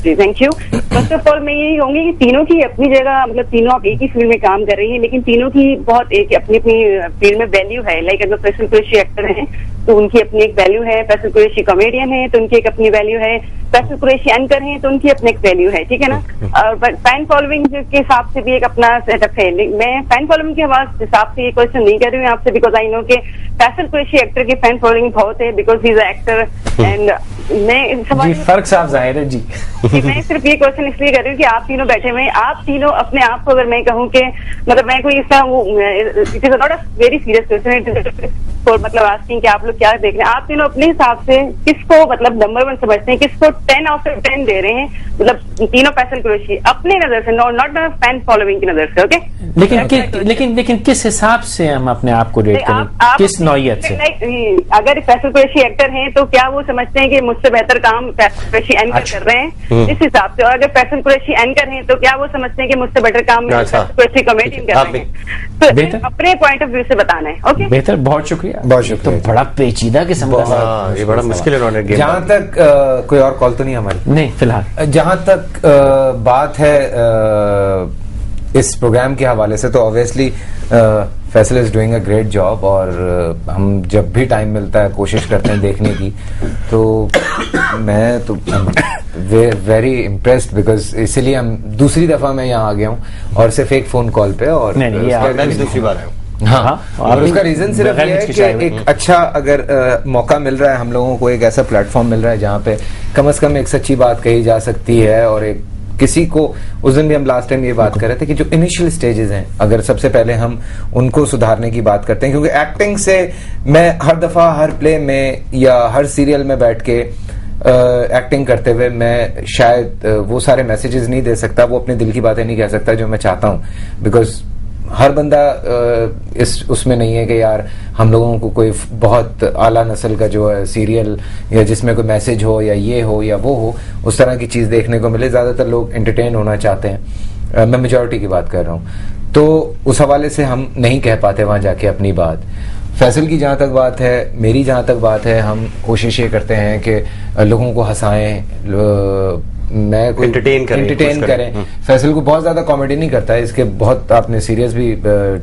ji. Thank you. First of all मैं यही कहूंगी कि तीनों की अपनी जगह, मतलब तीनों आप एक ही फील्ड में काम कर रही हैं, लेकिन तीनों की बहुत एक अपनी अपनी फील्ड में वैल्यू है। लाइक अगर फैसल कुरैशी एक्टर हैं तो उनकी अपनी एक वैल्यू है, फैसल कुरैशी कॉमेडियन है तो उनकी एक अपनी वैल्यू है, फैसल कुरैशी एंकर हैं तो उनकी अपनी एक वैल्यू है, ठीक है ना। और फैन फॉलोइंग के हिसाब से भी एक अपना सेटअप है। मैं फैन फॉलोइंग के हिसाब से ये क्वेश्चन नहीं कर रही हूँ आपसे, बिकॉज आई नो के फैसल कुरैशी एक्टर एक्टर की फैन फॉलोइंग बहुत है because he is actor and मैं जी फर्क साफ जाहिर है जी। मैं सिर्फ ये क्वेश्चन इसलिए कर रही हूँ कि आप तीनों बैठे हुए हैं, आप तीनों अपने आप को अगर मैं कहूँ कि मतलब मैं कोई इसका it is not a very serious question और मतलब आस्किंग कि आप लोग क्या देख रहे हैं, आप तीनों अपने हिसाब से किसको मतलब नंबर 1 समझते हैं, किसको 10 out of 10 दे रहे हैं, मतलब तीनों फैसल कुरैशी अपने नजर से, नॉट फैन फॉलोइंग की नजर से। ओके लेकिन किस हिसाब से हम अपने आप को रेट करें, किस नौयत से? अगर फैसल कुरैशी एक्टर हैं तो क्या वो समझते हैं कि मुझसे बेहतर काम फैसल कुरैशी एंकर कर रहे हैं इस हिसाब से, और अगर फैसल कुरैशी एंकर हैं तो क्या वो समझते हैं कि मुझसे बेटर काम फैसल कुरैशी कॉमेडियन कर रहे हैं? तो अपने पॉइंट ऑफ व्यू से बताना है। ओके बेहतर, बहुत शुक्रिया। तो बड़ा पेचीदा किस्म का, ये बड़ा मुश्किल है। जहां तक कोई और कॉल तो नहीं हमारी? नहीं फिलहाल। जहां तक बात है इस प्रोग्राम के हवाले से, तो obviously Faisal is doing a great job और हम जब भी टाइम मिलता है कोशिश करते हैं देखने की, तो मैं तो वेरी इम्प्रेस्ड बिकॉज इसीलिए हम दूसरी दफा मैं यहाँ आ गया हूँ और सिर्फ एक फोन कॉल पे, और मैं भी दूसरी बार आया हूँ। हाँ, और उसका रीजन सिर्फ ये है कि एक अच्छा अगर मौका मिल रहा है हम लोगों को, एक ऐसा प्लेटफॉर्म मिल रहा है जहाँ पे कम से कम एक सच्ची बात कही जा सकती है, और एक किसी को, उस दिन भी हम लास्ट टाइम ये बात कर रहे थे कि जो इनिशियल स्टेजेस हैं अगर सबसे पहले हम उनको सुधारने की बात करते हैं, क्योंकि एक्टिंग से मैं हर दफा हर प्ले में या हर सीरियल में बैठ के एक्टिंग करते हुए मैं शायद वो सारे मैसेजेस नहीं दे सकता, वो अपने दिल की बातें नहीं कह सकता जो मैं चाहता हूँ, बिकॉज हर बंदा उसमें नहीं है कि यार हम लोगों को कोई बहुत आला नस्ल का जो है सीरियल या जिसमें कोई मैसेज हो या ये हो या वो हो, उस तरह की चीज़ देखने को मिले। ज़्यादातर लोग एंटरटेन होना चाहते हैं, मैं मेजॉरिटी की बात कर रहा हूँ, तो उस हवाले से हम नहीं कह पाते वहाँ जाके अपनी बात। फैसल की जहाँ तक बात है, मेरी जहाँ तक बात है, हम कोशिश ये करते हैं कि लोगों को हंसाएं, मैं कोई एंटरटेन करें। फैसल को बहुत ज्यादा कॉमेडी नहीं करता है, इसके बहुत आपने सीरियस भी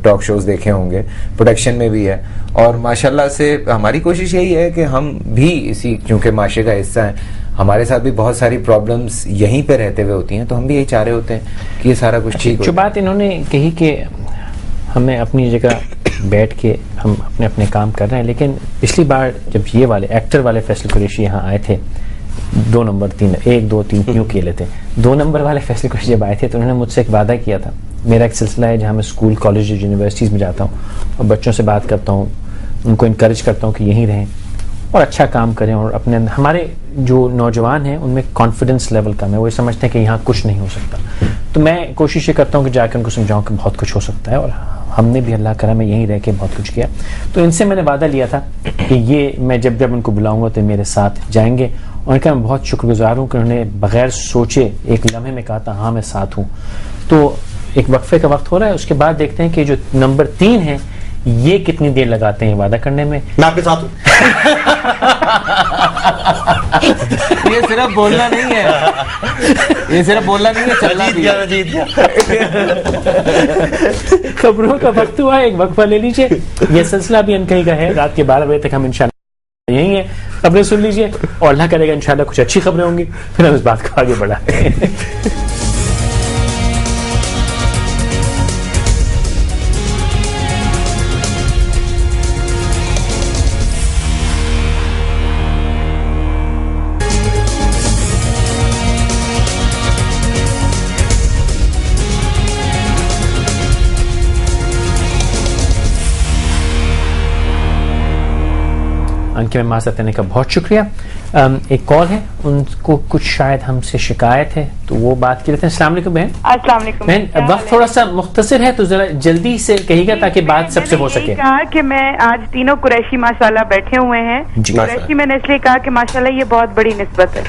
टॉक शोज देखे होंगे, प्रोडक्शन में भी है, और माशाल्लाह से हमारी कोशिश यही है कि हम भी इसी, क्योंकि माशरे का हिस्सा है, हमारे साथ भी बहुत सारी प्रॉब्लम्स यहीं पे रहते हुए होती हैं, तो हम भी यही चाह रहे होते हैं कि ये सारा कुछ ठीक हो। जो बात इन्होंने कही कि हमें अपनी जगह बैठ के हम अपने अपने काम कर रहे हैं, लेकिन पिछली बार जब ये वाले एक्टर वाले फैसल कुरैशी यहाँ आए थे, 2 नंबर 3 1 2 3 यूं किए लेते, 2 नंबर वाले फैसल कुरैशी जब आए थे तो उन्होंने मुझसे एक वादा किया था। मेरा एक सिलसिला है जहाँ मैं स्कूल, कॉलेज, यूनिवर्सिटीज़ में जाता हूँ और बच्चों से बात करता हूँ, उनको इनकरेज करता हूँ कि यहीं रहें और अच्छा काम करें, और अपने हमारे जो नौजवान हैं उनमें कॉन्फिडेंस लेवल कम है, वो समझते हैं कि यहाँ कुछ नहीं हो सकता। तो मैं कोशिश ये करता हूँ कि जाकर उनको समझाऊँ कि बहुत कुछ हो सकता है, और हमने भी अल्लाह करा में यहीं रह के बहुत कुछ किया। तो इनसे मैंने वादा लिया था कि ये मैं जब जब उनको बुलाऊंगा तो मेरे साथ जाएंगे, और उनका मैं बहुत शुक्रगुजार हूँ कि उन्होंने बगैर सोचे एक लम्हे में कहा था हाँ मैं साथ हूँ। तो एक वक्फे का वक्त हो रहा है, उसके बाद देखते हैं कि जो नंबर 3 है ये कितनी देर लगाते हैं वादा करने में। मैं आपके साथ हूँ। ये सिर्फ बोलना नहीं है, ये सिर्फ बोलना नहीं है, चलना भी है। जीत गया। खबरों का वक्त हुआ है, एक वक्फा ले लीजिए। ये सिलसिला भी अनकही का है, रात के 12 बजे तक हम इंशाल्लाह यही है, खबरें सुन लीजिए और अल्लाह करेगा इंशाल्लाह कुछ अच्छी खबरें होंगी, फिर हम इस बात को आगे बढ़ाते हैं। अंकित में माजरत देने का बहुत शुक्रिया। एक कॉल है, उनको कुछ शायद हमसे शिकायत है तो वो बात की लेते हैं। अस्सलाम वालेकुम बहन। अस्सलाम वालेकुम बहन, वक्त थोड़ा सा मुख्तसर है तो जरा जल्दी से कहिएगा ताकि बात सबसे हो सके। कहा कि मैं आज तीनों कुरैशी माशाल्लाह बैठे हुए हैं। कुरैशी मैंने इसलिए कहा कि माशाल्लाह ये बहुत बड़ी निस्बत है।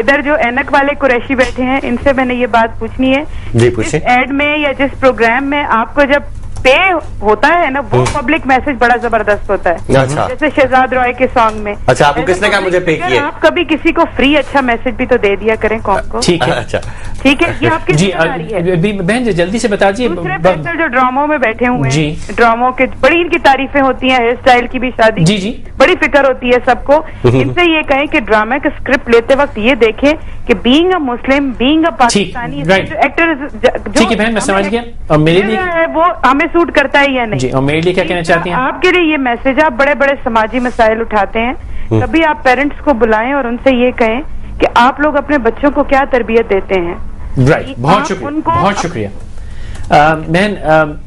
इधर जो ऐनक वाले कुरैशी बैठे हैं इनसे मैंने ये बात पूछनी है, जिस एड में या जिस प्रोग्राम में आपको जब पे होता है ना, वो पब्लिक मैसेज बड़ा जबरदस्त होता है। अच्छा। जैसे शहजाद रॉय के सॉन्ग में। अच्छा, आपको किसने कहा मुझे पे किया? आप कभी किसी को फ्री अच्छा मैसेज भी तो दे दिया करें कौम को। ठीक है, अच्छा ठीक है, ये आपकी जिम्मेदारी है। बहन जी जल्दी से बता दीजिए। दूसरे जो ड्रामों में बैठे हुए हैं, ड्रामों के बड़ी इनकी तारीफें होती हैं, हेयर स्टाइल की भी, शादी जी जी बड़ी फिक्र होती है सबको। इनसे ये कहें कि ड्रामा का स्क्रिप्ट लेते वक्त ये देखें कि being a Muslim, being a Pakistani, जो एक्टर, ठीक है बहन मैं समझ गया, और मेरे लिए वो हमें सूट करता है या नहीं। जी, और मेरे लिए क्या कहना चाहती हैं? आपके लिए ये मैसेज, आप बड़े बड़े समाजी मसाइल उठाते हैं, कभी आप पेरेंट्स को बुलाएं और उनसे ये कहें कि आप लोग अपने बच्चों को क्या तरबियत देते हैं। राइट, बहुत शुक्रिया, बहुत शुक्रिया बहन।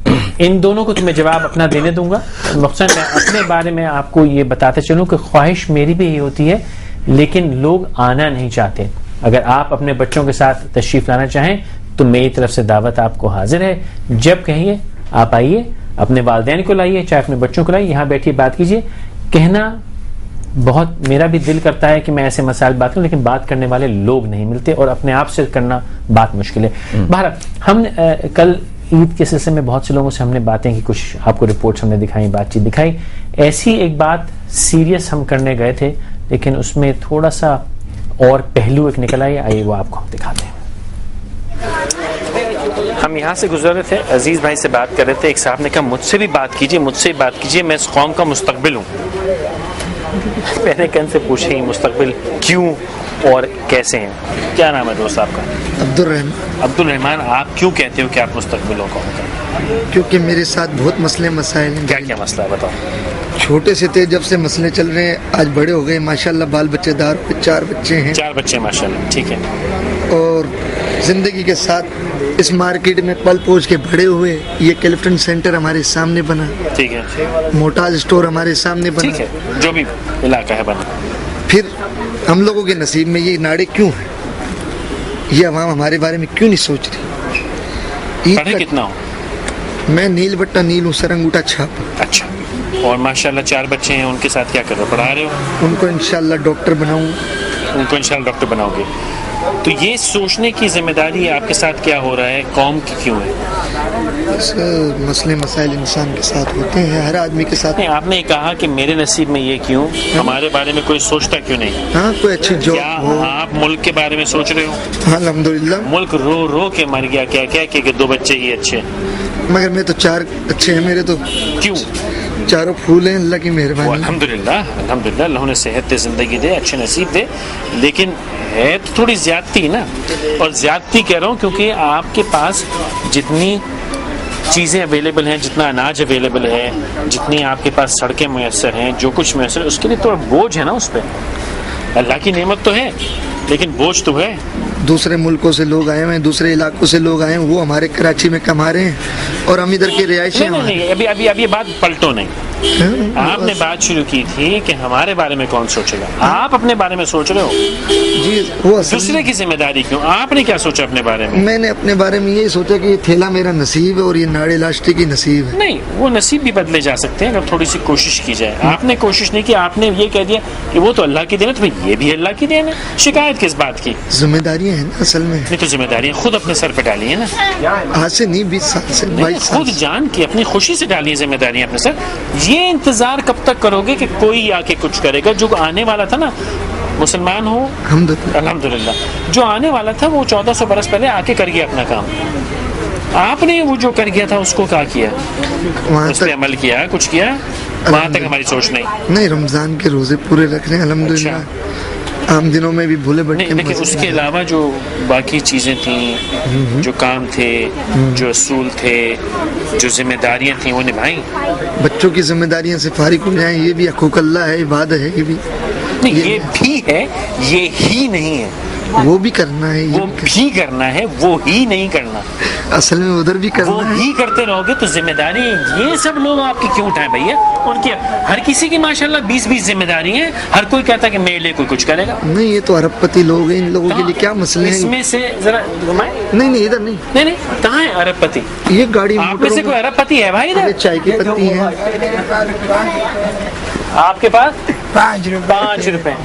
इन दोनों को तुम्हें जवाब अपना देने दूंगा। मकसद मैं अपने बारे में आपको ये बताते चलूं कि ख्वाहिश मेरी भी यही होती है, लेकिन लोग आना नहीं चाहते। अगर आप अपने बच्चों के साथ तशरीफ लाना चाहें तो मेरी तरफ से दावत आपको हाजिर है। जब कहिए आप आइए, अपने वालिदैन को लाइए, चाहे अपने बच्चों को लाइए, यहाँ बैठिए, बात कीजिए। कहना बहुत मेरा भी दिल करता है कि मैं ऐसे मसाइल बात करूं, लेकिन बात करने वाले लोग नहीं मिलते और अपने आप से करना बात मुश्किल है। बहरहाल हम कल ईद के सिलसिले में बहुत से लोगों से हमने बातें की, कुछ आपको रिपोर्ट्स हमने दिखाई, बातचीत दिखाई। ऐसी एक बात सीरियस हम करने गए थे, लेकिन उसमें थोड़ा सा और पहलू एक निकल आए, आइए वो आपको हम दिखाते हैं। हम यहाँ से गुजर रहे थे, अजीज भाई से बात कर रहे थे, एक साहब ने कहा मुझसे भी बात कीजिए, मुझसे भी बात कीजिए, मैं इस कौम का मुस्तकबिल हूँ। मैंने कन से पूछे मुस्तकबिल क्यों और कैसे हैं? क्या नाम है दोस्त आपका? अब्दुल रहमान। अब्दुल रहमान, आप क्यों कहते हो कि आप मुस्तकबिल हो कौम का? क्योंकि मेरे साथ बहुत मसले मसाइल हैं। क्या क्या मसला है बताओ। छोटे से थे जब से मसले चल रहे हैं, आज बड़े हो गए माशाल्लाह, बाल बच्चेदार, 4 बच्चे हैं। 4 बच्चे माशाल्लाह, ठीक है। और जिंदगी के साथ इस मार्केट में पल पोज के बड़े हुए। ये कैलिफ्टन सेंटर हमारे सामने बना, ठीक है। मोटाज स्टोर हमारे सामने बना, ठीक है, जो भी इलाका है बना। फिर हम लोगों के नसीब में ये नाड़े क्यों है? ये अवाम हमारे बारे में क्यों नहीं सोच रही? पढ़े कितना हो? मैं नील बट्टा नील हूँ, सरंगूटा छाप। अच्छा, और माशाल्लाह 4 बच्चे हैं, उनके साथ क्या कर रहे हो? पढ़ा रहे हो? उनको इंशाल्लाह डॉक्टर बनाऊँ। उनको इंशाल्लाह डॉक्टर बनाओगे। तो ये सोचने की जिम्मेदारी आपके साथ क्या हो रहा है, कौम की क्यों है? मसले मसाइल इंसान के साथ होते हैं, हर आदमी के साथ। नहीं, आपने कहा कि मेरे नसीब में ये क्यों, हमारे बारे में कोई सोचता क्यों नहीं? हाँ, कोई अच्छी जॉब हो। आप मुल्क के बारे में सोच रहे हो? हाँ, अल्हम्दुलिल्लाह। मुल्क रो रो के मर गया, क्या क्या कि 2 बच्चे ही अच्छे, मगर मैं तो 4 अच्छे हैं मेरे तो। क्यों? चारों फूल हैं, अल्लाह की मेहरबानी। अल्हम्दुलिल्लाह, अल्हम्दुलिल्लाह, अल्लाह ने सेहत दे, जिंदगी दे, अच्छे नसीब दे, लेकिन है तो थोड़ी ज्यादती ना। और ज्यादती कह रहा हूँ क्योंकि आपके पास जितनी चीज़ें अवेलेबल हैं, जितना अनाज अवेलेबल है, जितनी आपके पास सड़कें मुयसर हैं, जो कुछ मुयसर है, उसके लिए थोड़ा बोझ है ना उस पर। अल्लाह की नेमत तो है, लेकिन बोझ तो है। दूसरे मुल्कों से लोग आए हुए हैं, दूसरे इलाकों से लोग आए हैं, वो हमारे कराची में कमा रहे हैं और हम इधर के रिहायशी। नहीं, अभी ये बात पलटो नहीं। आपने बात शुरू की थी कि हमारे बारे में कौन सोचेगा, आप अपने बारे में सोच रहे हो जी। वो दूसरे की जिम्मेदारी क्यों? आपने क्या सोचा अपने बारे में? मैंने अपने बारे में यही सोचा कि ये थैला मेरा नसीब है और ये नाड़े लास्टिक की नसीब है। नहीं, वो नसीब भी बदले जा सकते हैं अगर थोड़ी सी कोशिश की जाए। आपने कोशिश नहीं की, आपने ये कह दिया कि वो तो अल्लाह की देन है, तो ये भी अल्लाह की देन है। शिकायत किस बात की? जिम्मेदारियां हैं ना असल में। नहीं तो जिम्मेदारियां खुद अपने सर पे डाली है ना। आज से नहीं, 20 साल से, 22 साल खुद जान की अपनी खुशी से डाली जिम्मेदारियां अपने सर। ये इंतजार कब तक करोगे कि कोई आके कुछ करेगा? जो आने वाला था ना, मुसलमान हो अल्हम्दुलिल्लाह, जो आने वाला था वो 1400 बरस पहले आके कर गया अपना काम। आपने वो जो कर गया था उसको क्या किया? उस पर अमल किया, कुछ किया? वहां तक हमारी सोच नहीं। रमजान के रोजे पूरे रख रहे हैं अल्हम्दुलिल्लाह। आम दिनों में भी भूले भटके। लेकिन उसके अलावा जो बाकी चीजें थी, जो काम थे, जो असूल थे, जो जिम्मेदारियां थी, वो निभाई। बच्चों की जिम्मेदारियां से फारिग हो जाए, ये भी हकूक अल्लाह है, इबादत है। ये भी नहीं, ये भी है, ये ही नहीं है। वो भी करना है, वो भी करना है, वो ही नहीं करना। असल में उधर भी करना वो है। ही करते रहोगे तो जिम्मेदारी ये सब लोग आपकी क्यों उठाए भैया? उनकी हर किसी की माशाल्लाह 20-20 जिम्मेदारी है। हर कोई कहता है कि मेरे लिए कोई कुछ करेगा। नहीं, ये तो अरबपति लोग हैं, इन लोगों के लिए क्या मसले हैं? इसमें से जरा घुमाएं। नहीं, इधर नहीं। नहीं, कहाँ है अरबपति? ये गाड़ी आप में से कोई अरबपति है भाई? इधर चाय की पत्ती है आपके पास? 5 रुपए।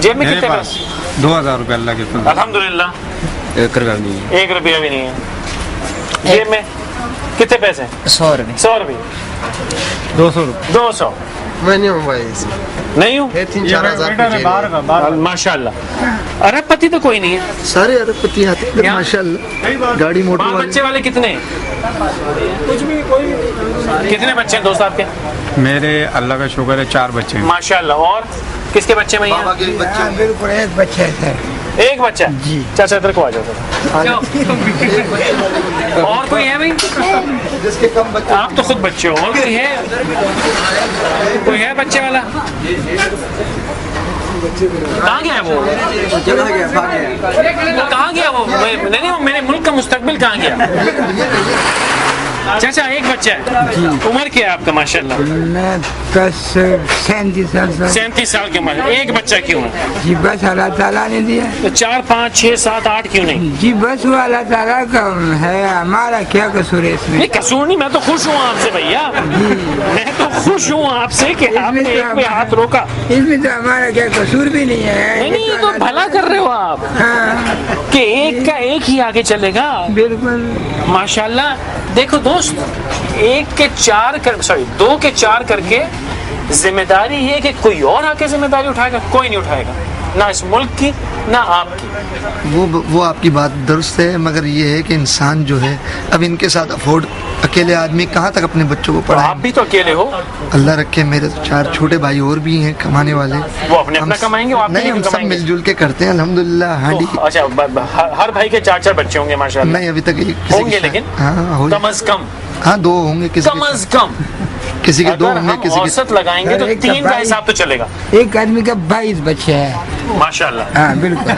जेब में कितने पैसे? 2000 रुपए अल्लाह के फजल। अल्हम्दुलिल्लाह। 1 रुपया नहीं है। 1 रुपया भी नहीं है। जेब में कितने पैसे? 100 रुपये। 100 रुपये। 200 रुपये। 200। मैं नहीं हूँ भाई, नहीं हूँ। 3-4 हज़ार माशाल्लाह। अरबपति तो कोई नहीं है। सारे अरबपति आते हैं माशाल्लाह। गाड़ी मोटर वाले। बच्चे वाले कितने? कुछ भी, कोई। कितने बच्चे हैं दोस्त आपके? मेरे अल्लाह का शुक्र है 4 बच्चे हैं। माशाल्लाह। और किसके बच्चे में? बाबा के बच्चे। बिल्कुल एक बच्चे थे। एक बच्चा जी। चाचा इधर को आ जाओ। और कोई है भाई जिसके कम बच्चे? आप तो खुद बच्चे हो, और कोई है? कोई है बच्चे वाला? कहाँ गया वो? कहाँ गया वो? नहीं, वो मेरे मुल्क का मुस्तकबिल कहाँ गया? चाचा एक बच्चा है, उम्र क्या है आपका? माशाल्लाह। मैं 37 साल। 37 साल की उम्र। एक बच्चा क्यों है? जी बस अल्लाह ताला ने दिया। तो 4, 5, 6, 7, 8 क्यों नहीं? जी बस वो अल्लाह ताला का है, हमारा क्या कसूर है इसमें? नहीं कसूर नहीं, मैं तो खुश हूँ आपसे भैया, मैं तो खुश हूँ आपसे कि आपने एक पे हाथ रोका। इसमें तो हमारा क्या कसूर भी नहीं है। नहीं, ये तो भला कर रहे हो आप। हाँ। कि एक का एक ही आगे चलेगा। बिल्कुल माशाल्लाह। देखो दोस्त, 2 के 4 करके जिम्मेदारी है कि कोई और आके जिम्मेदारी उठाएगा? कोई नहीं उठाएगा, ना इस मुल्क की ना आपकी। वो आपकी बात दुरुस्त है, मगर ये है कि इंसान जो है अब इनके साथ अफोर्ड, अकेले आदमी कहाँ तक अपने बच्चों को पढ़ाए? आप भी तो अकेले हो। अल्लाह रखे, मेरे तो 4 छोटे भाई और भी हैं कमाने वाले। वो अपने अपना कमाएंगे, वो नहीं, हम सब मिलजुल के करते हैं अल्हम्दुलिल्लाह। हाँ। अच्छा, हर भाई के 4 बच्चे होंगे माशाल्लाह? नहीं, अभी तक होंगे, लेकिन हाँ कम अज कम। हाँ 2 होंगे, कम अज कम। किसी के 2 होंगे, किसी के औसत लगाएंगे तो 3 का हिसाब तो चलेगा। एक आदमी का 22 बच्चे हैं माशाल्लाह। हाँ बिल्कुल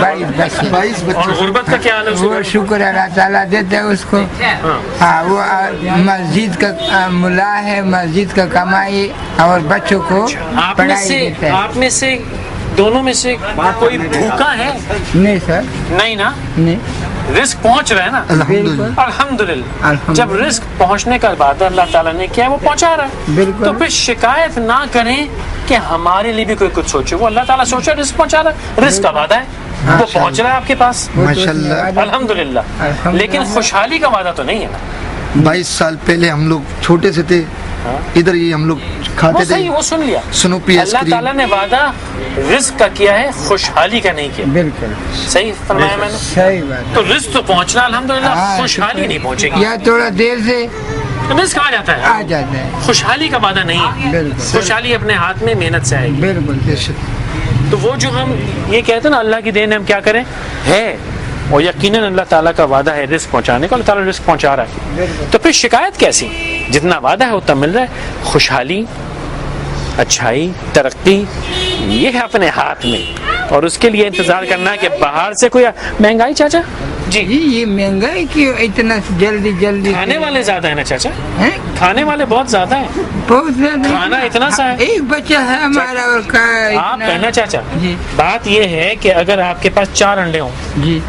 22 बच्चे। 22 बच्चे। और गुर्बत का क्या हाल है? वो शुक्र अल्लाह ताला देता है उसको। हाँ वो मस्जिद का मुला है, मस्जिद का कमाई और बच्चों को पढ़ाई देता है। आप में से दोनों में से कोई भूखा है? नहीं सर। नहीं ना? नहीं। रिस्क पहुंच रहा है ना? अल्हम्दुलिल्लाह। जब रिस्क पहुंचने का वादा अल्लाह ताला ने किया, वो पहुंचा रहा है। तो फिर शिकायत ना करें कि हमारे लिए भी कोई कुछ सोचे। वो अल्लाह ताला सोचा, रिस्क पहुंचा रहा है, रिस्क का वादा है, वो पहुंच रहा है आपके पास, माशाल्लाह अल्हम्दुलिल्लाह। लेकिन खुशहाली का वादा तो नहीं है ना। 22 साल पहले हम लोग छोटे से थे, इधर ही हम लोग खाते थे। वो सुन लिया, स्नूपी अल्लाह ताला ने वादा रिस्क का किया है, खुशहाली का नहीं किया। बिल्कुल सही फरमाया मैंने। सही बात। तो रिस्क तो पहुंचना अल्हम्दुलिल्लाह, खुशहाली नहीं पहुंचेगी। या थोड़ा देर से रिस्क आ जाता है, खुशहाली का वादा नहीं है। खुशहाली अपने हाथ में, मेहनत से आएगी। बिल्कुल। तो वो जो हम ये कहते हैं ना अल्लाह की देन, हम क्या करें है, और यकीनन अल्लाह ताला का वादा है रिस्क पहुंचाने का, अल्लाह ताला रिस्क पहुंचा रहा है। तो फिर शिकायत कैसी? जितना वादा है उतना मिल रहा है। खुशहाली, अच्छाई, तरक्की ये है अपने हाथ में, और उसके लिए इंतजार करना है कि बाहर से कोई महंगाई। चाचा जी ये महंगाई क्यों इतना जल्दी? खाने वाले ज्यादा है ना चाचा? है? खाने वाले बहुत ज्यादा है, बहुत ज्यादा। खाना इतना सा है, एक बच्चा है हमारा और का आप कहना चाचा जी। बात ये है कि अगर आपके पास 4 अंडे हो जी,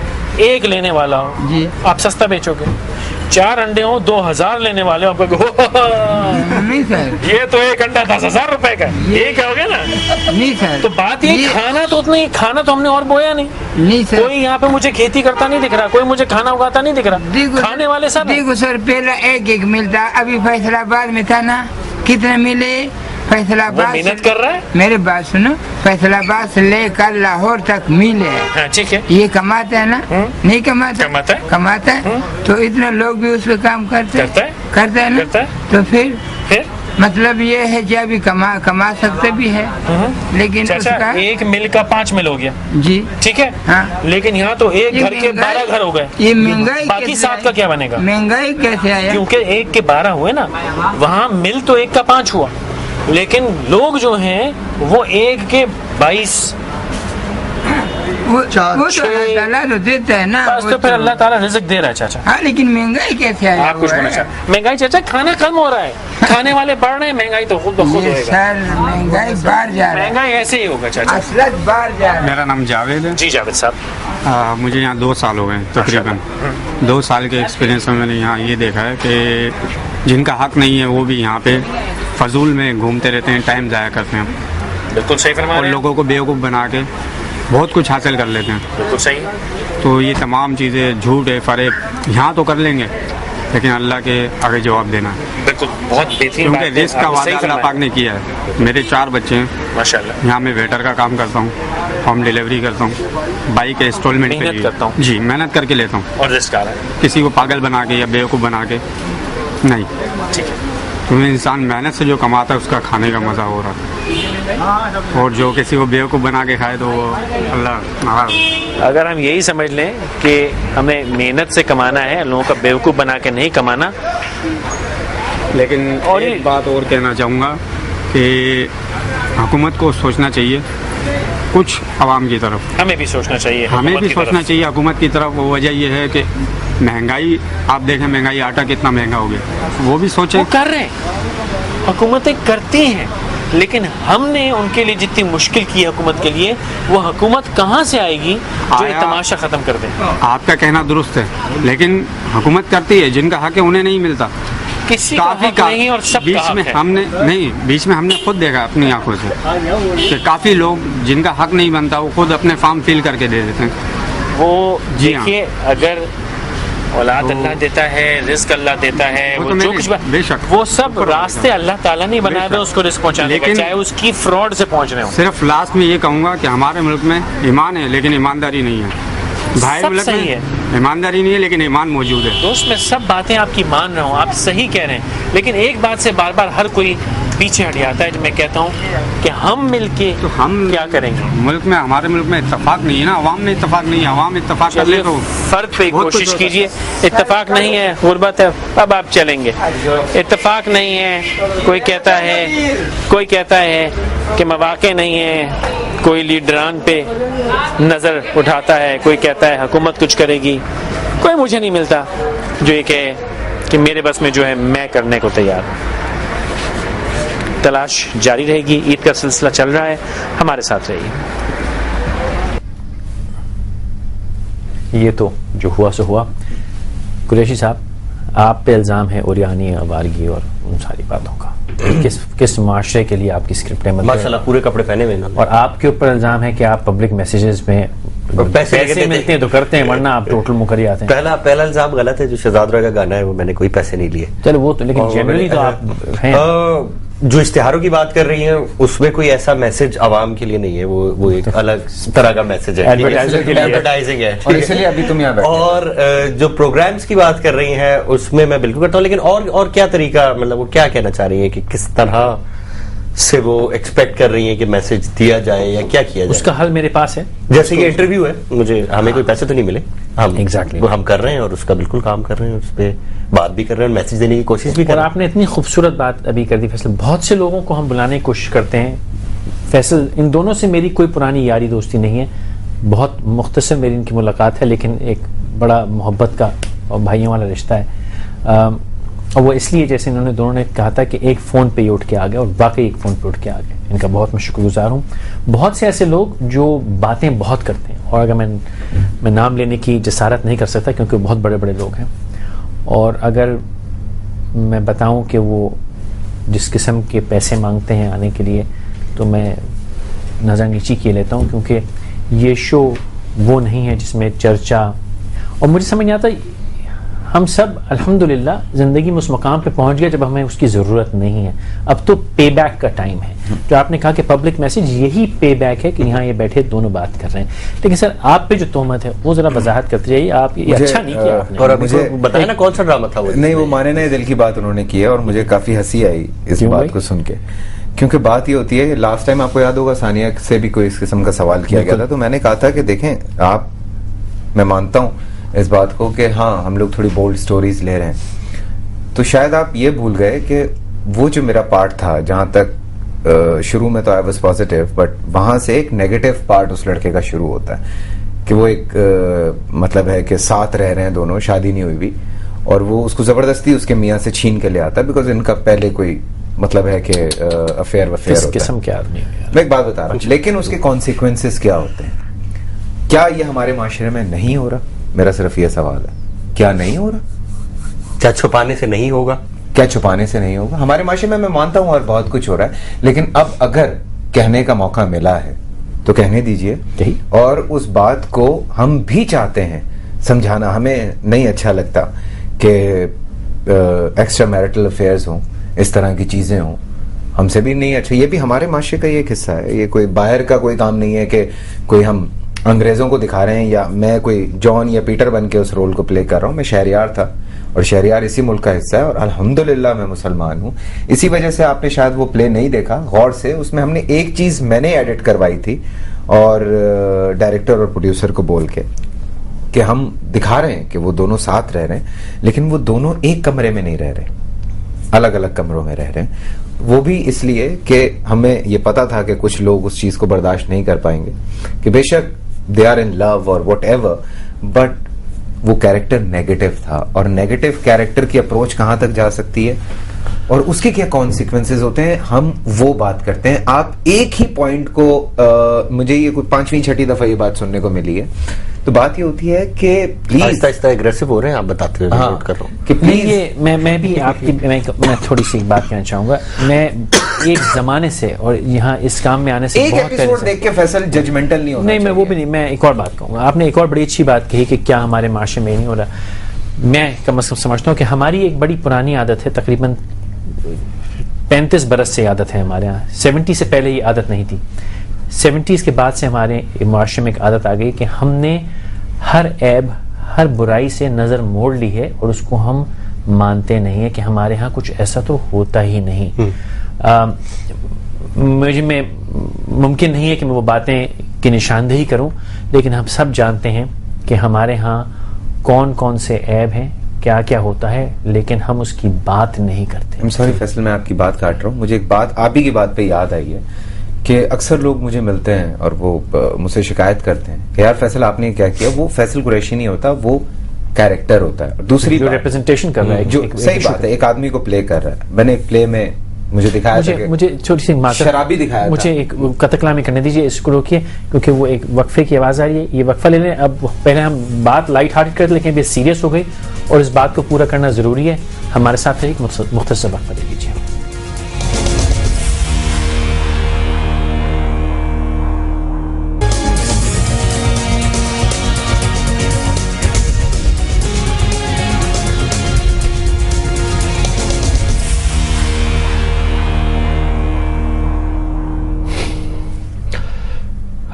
1 लेने वाला हो जी, आप सस्ता बेचोगे। 4 अंडे हो 2000 लेने वाले हो, आपको नहीं सर, ये तो 1 अंडा 10,000 रुपए का, ये कहोगे ना? नहीं सर। तो बात ये खाना तो उतना ही, खाना तो हमने और बोया नहीं सर। कोई यहाँ पे मुझे खेती करता नहीं दिख रहा, कोई मुझे खाना उगाता नहीं दिख रहा, खाने वाले सब। देखो सर, पहले 1 मिलता, अभी फैसलाबाद में था ना, कितने मिले? फैसलाबाद मेहनत कर रहा है। मेरे बात सुनो, फैसलाबाद से लेकर लाहौर तक मिले। ठीक है। ये कमाते है ना? नहीं कमाता? कमाता है। तो इतने लोग भी उस पर काम करते हैं ना? तो फिर मतलब ये है कि अभी कमा सकते भी है, लेकिन उसका 1 मिल का 5 मिल हो गया जी, ठीक है। हाँ। लेकिन यहाँ तो एक घर के 12 घर हो गए। ये महंगाई, बाकी 7 का क्या बनेगा? महंगाई कैसे आया? क्योंकि 1 के 12 हुए ना, वहाँ मिल तो 1 का 5 हुआ, लेकिन लोग जो हैं वो 1 के 22। वो तो अल्लाह ताला तो देता है ना, बस। तो फिर अल्लाह ताला रिज़्क दे रहा है चाचा। हाँ, लेकिन महंगाई कैसे आई? आप कुछ बोलना चाहते? महंगाई चाचा, खाना कम हो रहा है, खाने वाले बढ़ रहे हैं, महंगाई तो खुद ब खुद होएगा। सर महंगाई बढ़ जा रहा है, महंगाई ऐसे ही होगा चाचा, असलत बढ़ जा रहा है। मेरा नाम जावेद है जी। जावेद साहब, मुझे यहाँ 2 साल हो गए तकरीबन। 2 साल के एक्सपीरियंस में मैंने यहाँ ये देखा है कि जिनका हक नहीं है वो भी यहाँ पे फजूल में घूमते रहते हैं, टाइम ज़ाया करते हैं। बिल्कुल सही फरमा रहे हैं। और लोगों को बेवकूफ़ बना के बहुत कुछ हासिल कर लेते हैं। बिल्कुल सही। तो ये तमाम चीज़ें झूठ है, फ़रेब यहाँ तो कर लेंगे, लेकिन अल्लाह के आगे जवाब देना है। बिल्कुल, बहुत बेहतरीन। क्योंकि रिस्क का वादा अल्लाह पाक ने किया है। मेरे 4 बच्चे हैं माशाल्लाह। यहाँ मैं वेटर का काम करता हूँ, होम डिलीवरी करता हूँ, बाइक इंस्टॉलमेंट पे करता हूँ जी, मेहनत करके लेता हूँ। और रिस्क आ रहा है, किसी को पागल बना के या बेवकूफ़ बना के नहीं। ठीक है। तुम्हें इंसान मेहनत से जो कमाता है उसका खाने का मज़ा हो रहा है, और जो किसी को बेवकूफ़ बना के खाए तो वो अल्लाह। अगर हम यही समझ लें कि हमें मेहनत से कमाना है, लोगों का बेवकूफ़ बना के नहीं कमाना। लेकिन और एक बात और कहना चाहूँगा कि हुकूमत को सोचना चाहिए कुछ आवाम की तरफ, हमें भी सोचना चाहिए, हमें भी सोचना चाहिए हुकूमत की तरफ। वो वजह ये है कि महंगाई, आप देखें महंगाई, आटा कितना महंगा हो गया, वो भी सोचें। वो कर रहे हैं, हुकूमतें करती हैं, लेकिन हमने उनके लिए जितनी मुश्किल की है हुकूमत के लिए, वो हुकूमत कहाँ से आएगी जो ये तमाशा ख़त्म कर दे। आपका कहना दुरुस्त है, लेकिन हुकूमत करती है, जिनका हक है उन्हें नहीं मिलता। किसी का हक नहीं और सब बीच में हमने नहीं, बीच में हमने खुद देखा अपनी आंखों से कि काफ़ी लोग जिनका हक नहीं बनता वो खुद अपने फार्म फिल करके दे देते हैं। वो देखिए, अगर औलाद अल्लाह देता है, रिस्क अल्लाह देता है, वो जो कुछ बेशक वो सब रास्ते अल्लाह ताला नहीं बनाए थे उसको रिस्क पहुंचाने का, चाहे उसकी फ्रॉड से पहुंच रहे हो। सिर्फ लास्ट में ये कहूँगा कि हमारे मुल्क में ईमान है लेकिन ईमानदारी नहीं है। भाई मुल्क में ईमानदारी नहीं है लेकिन ईमान मौजूद है। दोस्त, मैं सब बातें आपकी मान रहा हूँ, आप सही कह रहे हैं, लेकिन एक बात से बार बार हर कोई पीछे हट जाता है। जो मैं कहता हूँ कि हम मिलके तो हम क्या करेंगे। मुल्क में, हमारे मुल्क में इत्तेफाक नहीं है ना, अवाम में इत्तेफाक नहीं है। अवाम इत्तेफाक कर ले तो फर्क पे कोशिश कीजिए। इत्तेफाक नहीं है, गुर्बत है, अब आप चलेंगे। इत्तेफाक नहीं है, कोई कहता है कि मौके नहीं है, कोई लीडरान पे नज़र उठाता है, कोई कहता है हुकूमत कुछ करेगी। कोई मुझे नहीं मिलता जो ये कहे कि मेरे बस में जो है मैं करने को तैयार हूँ। तलाश जारी रहेगी, ईद का सिलसिला चल रहा है, हमारे साथ रहिए। ये तो जो हुआ सो हुआ। कुरैशी साहब, आप पे इल्ज़ाम है ओरियानी, आवारगी और उन सारी बातों का। किस माशरे के लिए आपकी स्क्रिप्ट है? माशाल्लाह पूरे कपड़े पहने हुए हैं। और आपके ऊपर इल्ज़ाम है कि आप पब्लिक मैसेजेस में पैसे मिलते हैं तो करते हैं, वरना आप टोटल मुकरी आते हैं। पहला इल्ज़ाम गलत है। जो शहजाद रॉय का गाना है वो मैंने कोई पैसे नहीं लिए। चलो वो तो, लेकिन जनरली तो आप हैं। जो इश्तिहारों की बात कर रही हैं उसमें कोई ऐसा मैसेज आवाम के लिए नहीं है, वो एक अलग तरह का मैसेज है, एडवर्टाइजिंग है। और इसलिए अभी तुम यहाँ बैठे। और जो प्रोग्राम्स की बात कर रही हैं उसमें मैं बिल्कुल करता हूँ, लेकिन और क्या तरीका, मतलब वो क्या कहना चाह रही है कि किस तरह से वो एक्सपेक्ट कर रही है कि मैसेज दिया जाए या क्या किया जाए? उसका हल मेरे पास है। जैसे ये इंटरव्यू है, हमें कोई पैसे तो नहीं मिले, हम एग्जैक्टली हम कर रहे हैं और उसका बिल्कुल काम कर रहे हैं, उस पर बात भी कर रहे हैं, मैसेज देने की कोशिश भी कर रहे हैं। और आपने इतनी खूबसूरत बात अभी कर दी फैसल। बहुत से लोगों को हम बुलाने की कोशिश करते हैं। फैसल, इन दोनों से मेरी कोई पुरानी यारी दोस्ती नहीं है, बहुत मुख्तसर मेरी इनकी मुलाकात है, लेकिन एक बड़ा मोहब्बत का और भाइयों वाला रिश्ता है। और वो इसलिए, जैसे इन्होंने दोनों ने कहा था कि एक फ़ोन पे उठ के आ गए, और वाकई एक फ़ोन पे उठ के आ गए। इनका बहुत मैं शुक्रगुजार हूँ। बहुत से ऐसे लोग जो बातें बहुत करते हैं, और अगर मैं नाम लेने की जसारत नहीं कर सकता क्योंकि बहुत बड़े बड़े लोग हैं, और अगर मैं बताऊं कि वो जिस किस्म के पैसे मांगते हैं आने के लिए, तो मैं नज़र नीची किए लेता हूं, क्योंकि ये शो वो नहीं है जिसमें चर्चा। और मुझे समझ नहीं आता, हम सब अल्हम्दुलिल्लाह ज़िंदगी में उस मकाम पे पहुंच गए जब हमें उसकी ज़रूरत नहीं है। अब तो पे बैक का टाइम है। जो आपने कहा कि पब्लिक मैसेज यही पे बैक है कि यहाँ ये बैठे दोनों बात कर रहे हैं। लेकिन सर, आप पे जो तोहमत है वो ज़रा वजाहत करते जाइए। आप ये अच्छा नहीं किया आपने। और मुझे बताया ना कौन सा ड्रामा था वो? नहीं, वो माने नहीं दिल की बात उन्होंने की है, और मुझे काफ़ी हंसी आई इस बात को सुन के। क्योंकि बात ये होती है, लास्ट टाइम आपको याद होगा सानिया से भी कोई इस किस्म का सवाल किया गया था, तो मैंने कहा था कि देखें आप, मैं मानता हूँ इस बात को कि हाँ हम लोग थोड़ी बोल्ड स्टोरीज ले रहे हैं, तो शायद आप ये भूल गए कि वो जो मेरा पार्ट था, जहाँ तक शुरू में तो आई वाज पॉजिटिव, बट वहाँ से एक नेगेटिव पार्ट उस लड़के का शुरू होता है कि वो एक मतलब है कि साथ रह रहे हैं दोनों, शादी नहीं हुई भी, और वो उसको ज़बरदस्ती उसके मियाँ से छीन के ले आता है, बिकॉज इनका पहले कोई मतलब है कि अफेयर होता है। मैं एक बात बता रहा हूँ, लेकिन उसके कॉन्सिक्वेंसेस क्या होते हैं? क्या ये हमारे माशरे में नहीं हो रहा? मेरा सिर्फ ये सवाल है, क्या नहीं हो रहा? क्या छुपाने से नहीं होगा? क्या छुपाने से नहीं होगा? हमारे माशरे में मैं मानता हूं और बहुत कुछ हो रहा है, लेकिन अब अगर कहने का मौका मिला है तो कहने दीजिए। और उस बात को हम भी चाहते हैं समझाना। हमें नहीं अच्छा लगता कि एक्स्ट्रा मैरिटल अफेयर्स हों, इस तरह की चीजें हों, हमसे भी नहीं अच्छा। ये भी हमारे माशरे का एक हिस्सा है, ये कोई बाहर का कोई काम नहीं है कि कोई हम अंग्रेजों को दिखा रहे हैं, या मैं कोई जॉन या पीटर बन के उस रोल को प्ले कर रहा हूँ। मैं शहरियार था और शहरियार इसी मुल्क का हिस्सा है और अल्हम्दुलिल्लाह मैं मुसलमान हूँ। इसी वजह से आपने शायद वो प्ले नहीं देखा गौर से, उसमें हमने एक चीज मैंने एडिट करवाई थी और डायरेक्टर और प्रोड्यूसर को बोल के कि हम दिखा रहे हैं कि वो दोनों साथ रह रहे हैं, लेकिन वो दोनों एक कमरे में नहीं रह रहे, अलग अलग कमरों में रह रहे हैं। वो भी इसलिए कि हमें ये पता था कि कुछ लोग उस चीज को बर्दाश्त नहीं कर पाएंगे कि बेशक दे आर इन लव और वट एवर, बट वो कैरेक्टर नेगेटिव था और नेगेटिव कैरेक्टर की अप्रोच कहां तक जा सकती है और उसके क्या कॉन्सिक्वेंसेज होते हैं, हम वो बात करते हैं। आप एक ही पॉइंट को मुझे ये कुछ 5वीं 6ठी दफा ये बात सुनने को मिली है, तो बात ये होती है कि प्लीज आहिस्ता एग्रेसिव हो रहे हैं आप बताते हुए नोट कर रहा हूं कि प्लीज ये मैं भी आपकी मैं थोड़ी सी बात कहना चाहूंगा। मैं एक जमाने से और यहाँ इस काम में आने से एक एपिसोड देख के फैसल जजमेंटल नहीं होना नहीं, मैं वो भी नहीं। मैं एक और बात कहूंगा, आपने एक और बड़ी अच्छी बात कही कि क्या हमारे माशरे में नहीं हो रहा। मैं कम से कम समझता हूँ कि हमारी एक बड़ी पुरानी आदत है, तकरीबन 35 बरस से आदत है हमारे यहाँ। 70 से पहले ये आदत नहीं थी, 70s के बाद से हमारे माशरे में एक आदत आ गई कि हमने हर ऐब हर बुराई से नजर मोड़ ली है और उसको हम मानते नहीं है कि हमारे यहाँ कुछ ऐसा तो होता ही नहीं। मुझे मुमकिन नहीं है कि मैं वो बातें की निशानदेही करूं, लेकिन हम सब जानते हैं कि हमारे यहाँ कौन कौन से ऐब हैं, क्या क्या होता है, लेकिन हम उसकी बात नहीं करते। I'm sorry फैसल, मैं आपकी बात काट रहा हूँ। मुझे एक बात आप ही की बात पे याद आई है कि अक्सर लोग मुझे मिलते हैं और वो मुझसे शिकायत करते हैं कि यार फैसल आपने क्या किया। वो फैसल कुरैशी नहीं होता, वो कैरेक्टर होता है। दूसरी जो रिप्रेजेंटेशन कर रहा है, जो सही बात है, एक आदमी को प्ले कर रहा है। मैंने एक प्ले में मुझे दिखाया मुझे छोटी सी शराबी दिखाया, मुझे एक कतकलामी करने दीजिए, इसको रोकिए क्योंकि वो एक वक्फे की आवाज आ रही है। ये वक्फा ले लें। अब पहले हम बात लाइट हार्टेड कर, लेकिन ये सीरियस हो गई और इस बात को पूरा करना जरूरी है। हमारे साथ एक मुख्तसर वक्फा ले लीजिए।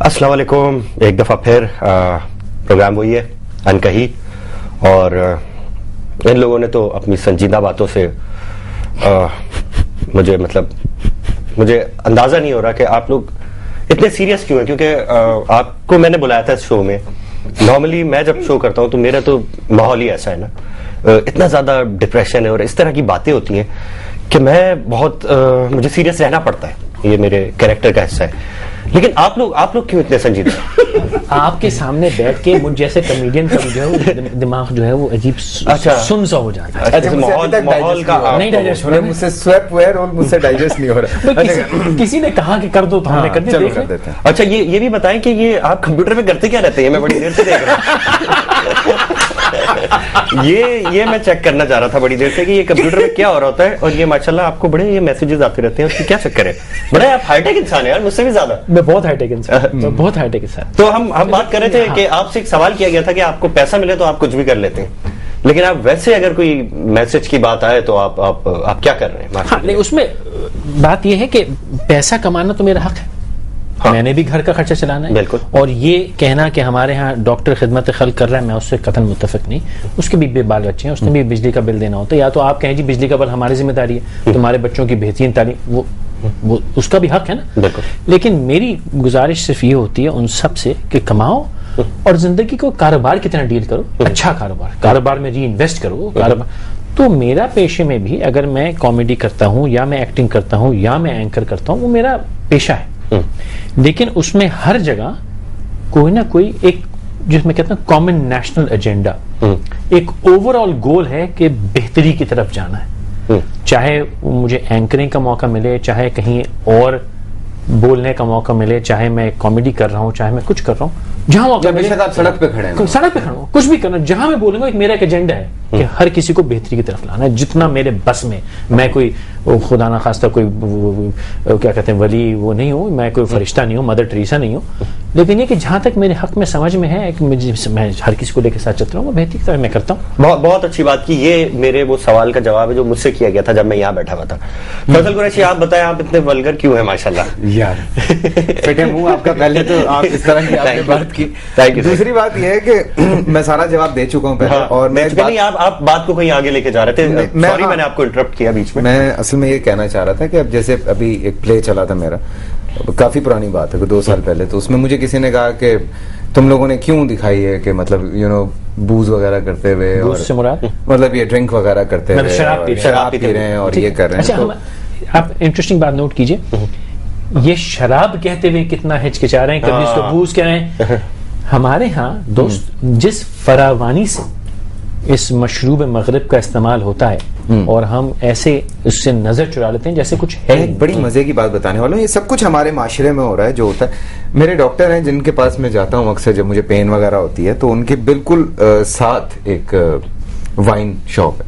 अस्सलाम वालेकुम। एक दफ़ा फिर प्रोग्राम वही है अनकही, और इन लोगों ने तो अपनी संजीदा बातों से मुझे अंदाज़ा नहीं हो रहा कि आप लोग इतने सीरियस क्यों हैं, क्योंकि आपको मैंने बुलाया था इस शो में। नॉर्मली मैं जब शो करता हूं तो मेरा तो माहौल ही ऐसा है ना, इतना ज़्यादा डिप्रेशन है और इस तरह की बातें होती हैं कि मैं बहुत मुझे सीरियस रहना पड़ता है। ये मेरे कैरेक्टर का हिस्सा है। लेकिन आप लोग क्यों इतने संजीदा? आपके सामने बैठ के मुझ जैसे कॉमेडियन का जो है दिमाग जो है वो अजीब सुन सा हो जाता है। अच्छा, माहौल का नहीं डाइजेस्ट हो रहा, मुझसे स्वैप हुआ और मुझसे डाइजेस्ट नहीं हो रहा। किसी ने कहा कि कर दो तो हमने कर दिया। अच्छा, ये भी बताएं कि ये आप कंप्यूटर पे करते क्या रहते हैं? मैं बड़ी देर से देख रहा हूँ। ये मैं चेक करना चाह रहा था बड़ी देर से कि ये कंप्यूटर पे क्या हो रहा होता है। और ये माशाल्लाह आपको बड़े ये मैसेजेस आते रहते हैं, उसकी क्या चक्कर है? बड़े आप हाईटेक इंसान है यार, मुझसे भी ज्यादा। मैं बहुत हाईटेक इंसान, बहुत हाईटेक इंसान। तो हम बात कर रहे थे कि आपसे एक सवाल किया गया था कि आपको पैसा मिले तो आप कुछ भी कर लेते हैं, लेकिन आप वैसे अगर कोई मैसेज की बात आए तो आप क्या कर रहे हैं? हाँ, नहीं, उसमें बात यह है कि पैसा कमाना तो मेरा हक है। हाँ। मैंने भी घर का खर्चा चलाना है। बिल्कुल। और ये कहना कि हमारे यहाँ डॉक्टर खिदमत खल्क कर रहा है, मैं उससे कतन मुत्तफिक नहीं। उसके भी बाल बच्चे हैं, उसने भी बिजली का बिल देना होता है। या तो आप कहें जी बिजली का बिल हमारी जिम्मेदारी है, तुम्हारे बच्चों की बेहतरीन तालीम, वो उसका भी हक है ना। बिल्कुल। लेकिन मेरी गुजारिश सिर्फ ये होती है उन सब से कि कमाओ और जिंदगी को कारोबार की तरह डील करो। अच्छा कारोबार में री इन्वेस्ट करो। कारोबार तो मेरा पेशे में भी, अगर मैं कॉमेडी करता हूँ या मैं एक्टिंग करता हूँ या मैं एंकर करता हूँ, वो मेरा पेशा है। लेकिन उसमें हर जगह कोई ना कोई एक, जिसमें कहते हैं कॉमन नेशनल एजेंडा, एक ओवरऑल गोल है कि बेहतरी की तरफ जाना है। चाहे मुझे एंकरिंग का मौका मिले, चाहे कहीं और बोलने का मौका मिले, चाहे मैं कॉमेडी कर रहा हूं, चाहे मैं कुछ कर रहा हूं, जहां मौका मिले। आप सड़क पे खड़े हैं, सड़क पे खड़ा हूं, कुछ भी करना, जहां मैं बोलूंगा एक मेरा एक एजेंडा है कि हर किसी को बेहतरी की तरफ लाना है, जितना मेरे बस में। मैं कोई खुदा ना खास्ता कोई क्या कहते हैं वली वो नहीं हूं, मैं कोई फरिश्ता नहीं हूं, मदर टेरेसा नहीं हूं, लेकिन ये कि जहां तक मेरे हक में समझ में है कि मैं हर किसी को लेकर साथ चलता हूँ, बेहतरी की तरह मैं करता हूँ। बहुत अच्छी बात की। ये मेरे वो सवाल का जवाब है जो मुझसे किया गया था जब मैं यहाँ बैठा हुआ था। फैसल कुरैशी, आप बताएं, आप इतने वल्गर क्यों हैं? माशाल्लाह यार फिटे मुंह आपका। पहले तो आप इस तरह की आपने बात की। दूसरी बात यह है कि मैं सारा जवाब दे चुका हूँ पहले। और मैं नहीं, आप बात को कहीं आगे लेके जा रहे थे। सॉरी, मैंने आपको इंटरप्ट किया बीच में। मैं असल में ये कहना चाह रहा था कि अब जैसे अभी एक प्ले चला था मेरा, काफी पुरानी बात है, 2 साल पहले, तो उसमें मुझे किसी ने कहा कि तुम लोगों ने क्यों दिखाई है कि मतलब बूज वगैरह करते हुए, और मतलब ये ड्रिंक वगैरह करते हुए, शराब पी रहे हैं और ये कर रहे हैं। अच्छा, आप इंटरेस्टिंग बात नोट कीजिए, ये शराब कहते हुए कितना हिचकिचा रहे हैं, कभी इसको बूज कह रहे हैं। हमारे यहाँ दोस्त जिस फरावानी से इस मशरूब मगरिब का इस्तेमाल होता है और हम ऐसे उससे नजर चुरा लेते हैं जैसे कुछ है। एक बड़ी मजे की बात बताने वाला हूँ, ये सब कुछ हमारे माशरे में हो रहा है जो होता है। मेरे डॉक्टर हैं जिनके पास मैं जाता हूँ अक्सर जब मुझे पेन वगैरह होती है, तो उनके बिल्कुल साथ एक वाइन शॉप है,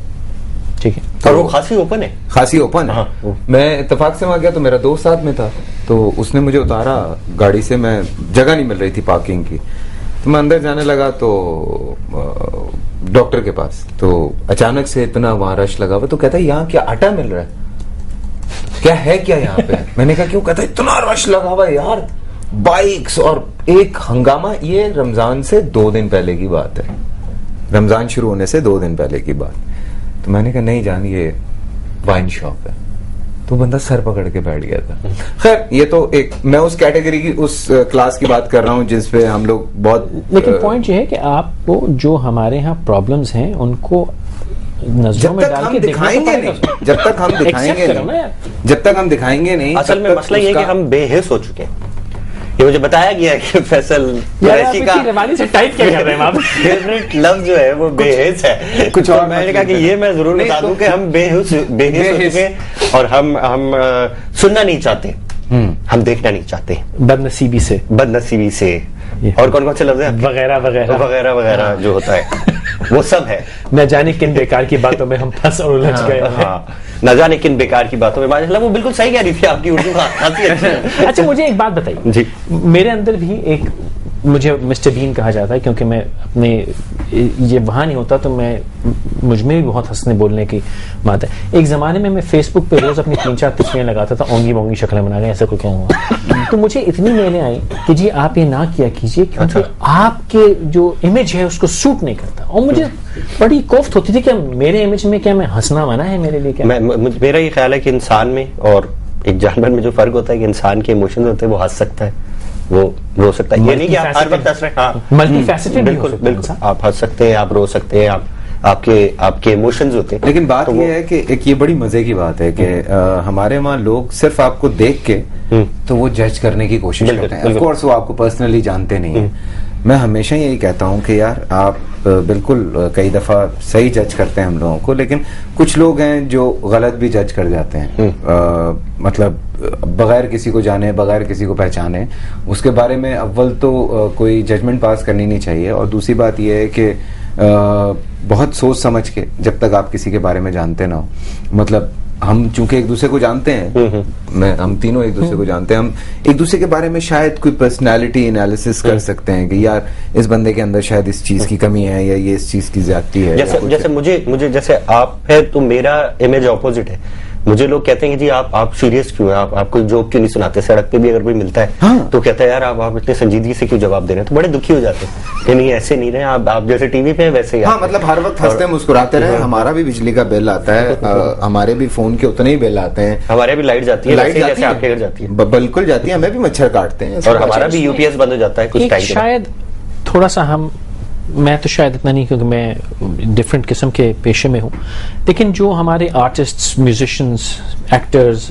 ठीक है, और वो खासी ओपन है, खासी ओपन है। मैं इत्तेफाक से वहां गया तो मेरा दोस्त साथ में था, तो उसने मुझे उतारा गाड़ी से, मैं जगह नहीं मिल रही थी पार्किंग की, तो मैं अंदर जाने लगा तो डॉक्टर के पास, तो अचानक से इतना वहां रश लगा हुआ, तो कहता है यहाँ क्या आटा मिल रहा है, क्या है क्या यहाँ पे? मैंने कहा क्यों? कहता है इतना रश लगा हुआ है यार, बाइक्स और एक हंगामा। ये रमजान से 2 दिन पहले की बात है, रमजान शुरू होने से 2 दिन पहले की बात। तो मैंने कहा नहीं जान, ये वाइन शॉप है। तो बंदा सर पकड़ के बैठ गया था। खैर, ये तो एक, मैं उस कैटेगरी की, उस क्लास की बात कर रहा हूँ जिसपे हम लोग बहुत। लेकिन पॉइंट ये है कि आपको जो हमारे यहाँ प्रॉब्लम्स हैं उनको नजरों में डाल के दिखाएंगे नहीं, जब तक हम दिखाएंगे नहीं, जब तक हम दिखाएंगे नहीं। असल में मसला ये है कि हम बेहिस हो चुके हैं। ये मुझे बताया गया है कि फैसल कुरैशी का से टाइप क्या कर रहे हैं आप? फेवरेट लफ्ज जो है वो बेहिस है। कुछ और मैंने कहा कि ये मैं जरूर बता दूं कि हम बेहिस हो चुके हैं और हम सुनना नहीं चाहते, हम देखना नहीं चाहते, बदनसीबी से। और कौन कौन से लफ्ज हैं? वगैरह वगैरह वगैरह वगैरह जो होता है वो सब है। न जाने किन बेकार की बातों में हम फंस और उलझ गए। न जाने किन बेकार की बातों में। माशाल्लाह वो बिल्कुल सही कह रही थी, आपकी उर्दू काफी अच्छी है। अच्छा, मुझे एक बात बताइए जी, मेरे अंदर भी एक, मुझे मिस्टर बीन कहा जाता है क्योंकि मैं अपने, ये वहां नहीं होता तो मैं, मुझ में भी बहुत हंसने बोलने की बात है। एक जमाने में मैं फेसबुक पे रोज अपनी 3-4 तस्वीरें लगाता था, ओंगी मोंगी शक्लें बना गए, ऐसा कोई क्या हुआ। तो मुझे इतनी मेलें आई कि जी आप ये ना किया कीजिए, क्योंकि आपके जो इमेज है उसको सूट नहीं करता। और मुझे बड़ी कोफ्त होती थी कि मेरे इमेज में क्या मैं हंसना मना है मेरे लिए क्या? मेरा ये ख्याल है कि इंसान में और एक जानवर में जो फर्क होता है कि इंसान के इमोशंस होते हैं, वो हंस सकता है, वो रो सकता है। ये नहीं कि आप हर वक्त हंस रहे हैं। मल्टीफैसेटेड, बिल्कुल, आप हंस सकते हैं, आप रो सकते हैं, आपके इमोशंस होते हैं। लेकिन बात ये है कि एक ये बड़ी मजे की बात है कि हमारे वहाँ लोग सिर्फ आपको देख के तो वो जज करने की कोशिश करते हैं। ऑफ कोर्स वो आपको पर्सनली जानते नहीं है। मैं हमेशा यही कहता हूँ कि यार आप बिल्कुल कई दफा सही जज करते हैं हम लोगों को, लेकिन कुछ लोग हैं जो गलत भी जज कर जाते हैं। मतलब बगैर किसी को जाने, बगैर किसी को पहचाने उसके बारे में अव्वल तो कोई जजमेंट पास करनी नहीं चाहिए, और दूसरी बात यह है कि बहुत सोच समझ के, जब तक आप किसी के बारे में जानते ना हो, मतलब हम चूंकि एक दूसरे को जानते हैं, हम तीनों एक दूसरे को जानते हैं, हम एक दूसरे के बारे में शायद कोई पर्सनालिटी एनालिसिस कर सकते हैं कि यार इस बंदे के अंदर शायद इस चीज की कमी है या ये इस चीज की ज्यादती है। जैसे मुझे जैसे आप है तो मेरा इमेज ऑपोजिट है। मुझे लोग कहते हैं कि जी आप सीरियस क्यों है, आप कोई जोक क्यों नहीं सुनाते? सड़क पे भी अगर कोई मिलता है तो कहता है यार आप इतने संजीदगी से क्यों जवाब दे रहे हैं? तो बड़े दुखी हो जाते हैं कि नहीं ऐसे नहीं रहे, आप जैसे टीवी पे वैसे ही। हाँ, मतलब हर वक्त हंसते मुस्कुराते रहे। हमारा भी बिजली का बिल आता है, हमारे भी फोन के उतने ही बिल आते हैं, हमारे भी लाइट जाती है, जैसे आपके घर जाती है, बिल्कुल जाती है, हमें भी मच्छर काटते हैं और हमारा भी यूपीएस बंद हो जाता है कुछ टाइम। शायद थोड़ा सा मैं तो शायद इतना नहीं, क्योंकि मैं डिफरेंट किस्म के पेशे में हूँ, लेकिन जो हमारे आर्टिस्ट्स, म्यूजिशियंस, एक्टर्स,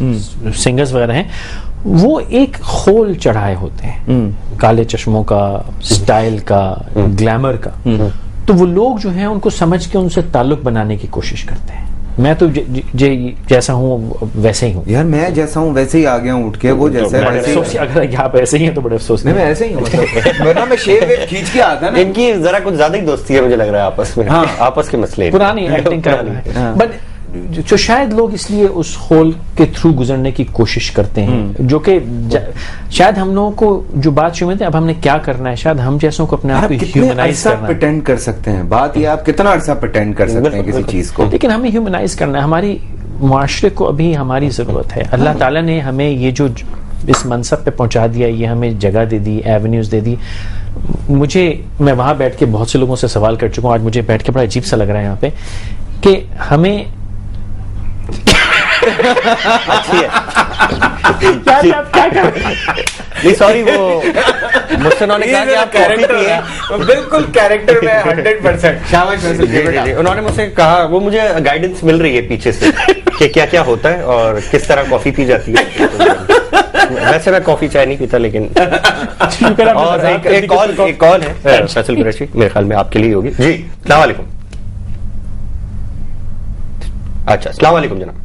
सिंगर्स वगैरह हैं, वो एक खोल चढ़ाए होते हैं काले चश्मों का, स्टाइल का, ग्लैमर का। तो वो लोग जो हैं उनको समझ के उनसे ताल्लुक बनाने की कोशिश करते हैं। मैं तो जैसा हूँ वैसे ही हूँ यार, मैं जैसा हूँ वैसे ही आ गया हूँ उठ के, वो जैसा है वैसे। अगर आप ऐसे ही हैं तो बड़े अफसोस। नहीं, मैं ऐसे ही हूँ, वरना मैं शेव खींच के आता ना। इनकी जरा कुछ ज्यादा ही दोस्ती है मुझे लग रहा है आपस में। हाँ, आपस के मसले पुरानी एक्टिंग कर रही है। बट जो शायद लोग इसलिए उस होल के थ्रू गुजरने की कोशिश करते हैं, जो कि शायद हम लोगों को जो बात शुरू में थे, अब हमने क्या करना है, शायद हम जैसों को अपने आप को ह्यूमनाइज करना है। प्रिटेंड कर सकते हैं, बात ये आप कितना अर्सा प्रिटेंड कर सकते हैं किसी चीज को, लेकिन हमें ह्यूमनाइज करना है। हमारी मुआशरे को अभी हमारी जरूरत है। अल्लाह ताला ने हमें ये जो इस मनसब पे पहुंचा दिया, ये हमें जगह दे दी, एवेन्यूज दे दी। मैं वहां बैठ के बहुत से लोगों से सवाल कर चुका हूं, आज मुझे बैठ के बड़ा अजीब सा लग रहा है यहाँ पे कि हमें अच्छी है नहीं सॉरी, वो मुझसे उन्होंने कहा कि आप कैरेक्टर है, बिल्कुल कैरेक्टर में 100%। शाबाश। उन्होंने मुझसे कहा, वो मुझे गाइडेंस मिल रही है पीछे से कि क्या क्या होता है और किस तरह कॉफी पी जाती है। वैसे मैं कॉफी चाय नहीं पीता, लेकिन और एक कॉल है फैसल कुरैशी, मेरे ख्याल में आपके लिए होगी। जी अस्सलाम वालेकुम। अच्छा अस्सलाम वालेकुम जनाब।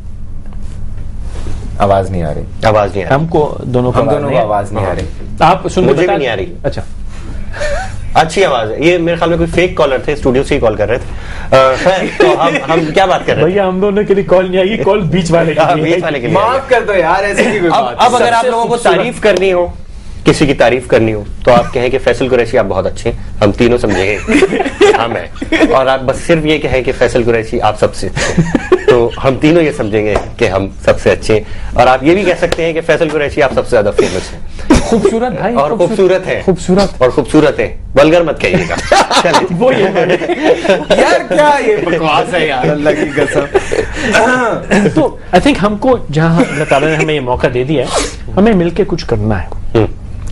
आवाज नहीं आ रही, आवाज नहीं आ रही हमको, दोनों को आवाज नहीं आ रही। आप सुन, मुझे भी नहीं आ रही। अच्छा अच्छी आवाज है। ये मेरे ख्याल में कोई फेक कॉलर थे, स्टूडियो से ही कॉल कर रहे थे। तो हम क्या बात कर रहे हैं भैया? हम दोनों के लिए कॉल नहीं आएगी, कॉल बीच वाले के लिए। माफ कर दो यार, ऐसे की कोई बात। अब अगर आप लोगों को तारीफ करनी हो, किसी की तारीफ करनी हो, तो आप कहें कि फैसल कुरैशी आप बहुत अच्छे हैं, हम तीनों समझेंगे हम हैं, और आप बस सिर्फ ये कहें कि फैसल कुरैशी आप सबसे अच्छे, तो हम तीनों ये समझेंगे कि हम सबसे अच्छे हैं। और आप ये भी कह सकते हैं कि फैसल कुरैशी आप सबसे ज्यादा फेमस हैं, खूबसूरत भाई, और खूबसूरत है, खूबसूरत और खूबसूरत है, वल्गर मत कहिएगा। वो ये यार क्या ये बकवास है यार, अल्लाह की कसम। तो आई थिंक हमको जहां अल्लाह ताला ने हमें ये मौका दे दिया है, हमें मिलके कुछ करना है।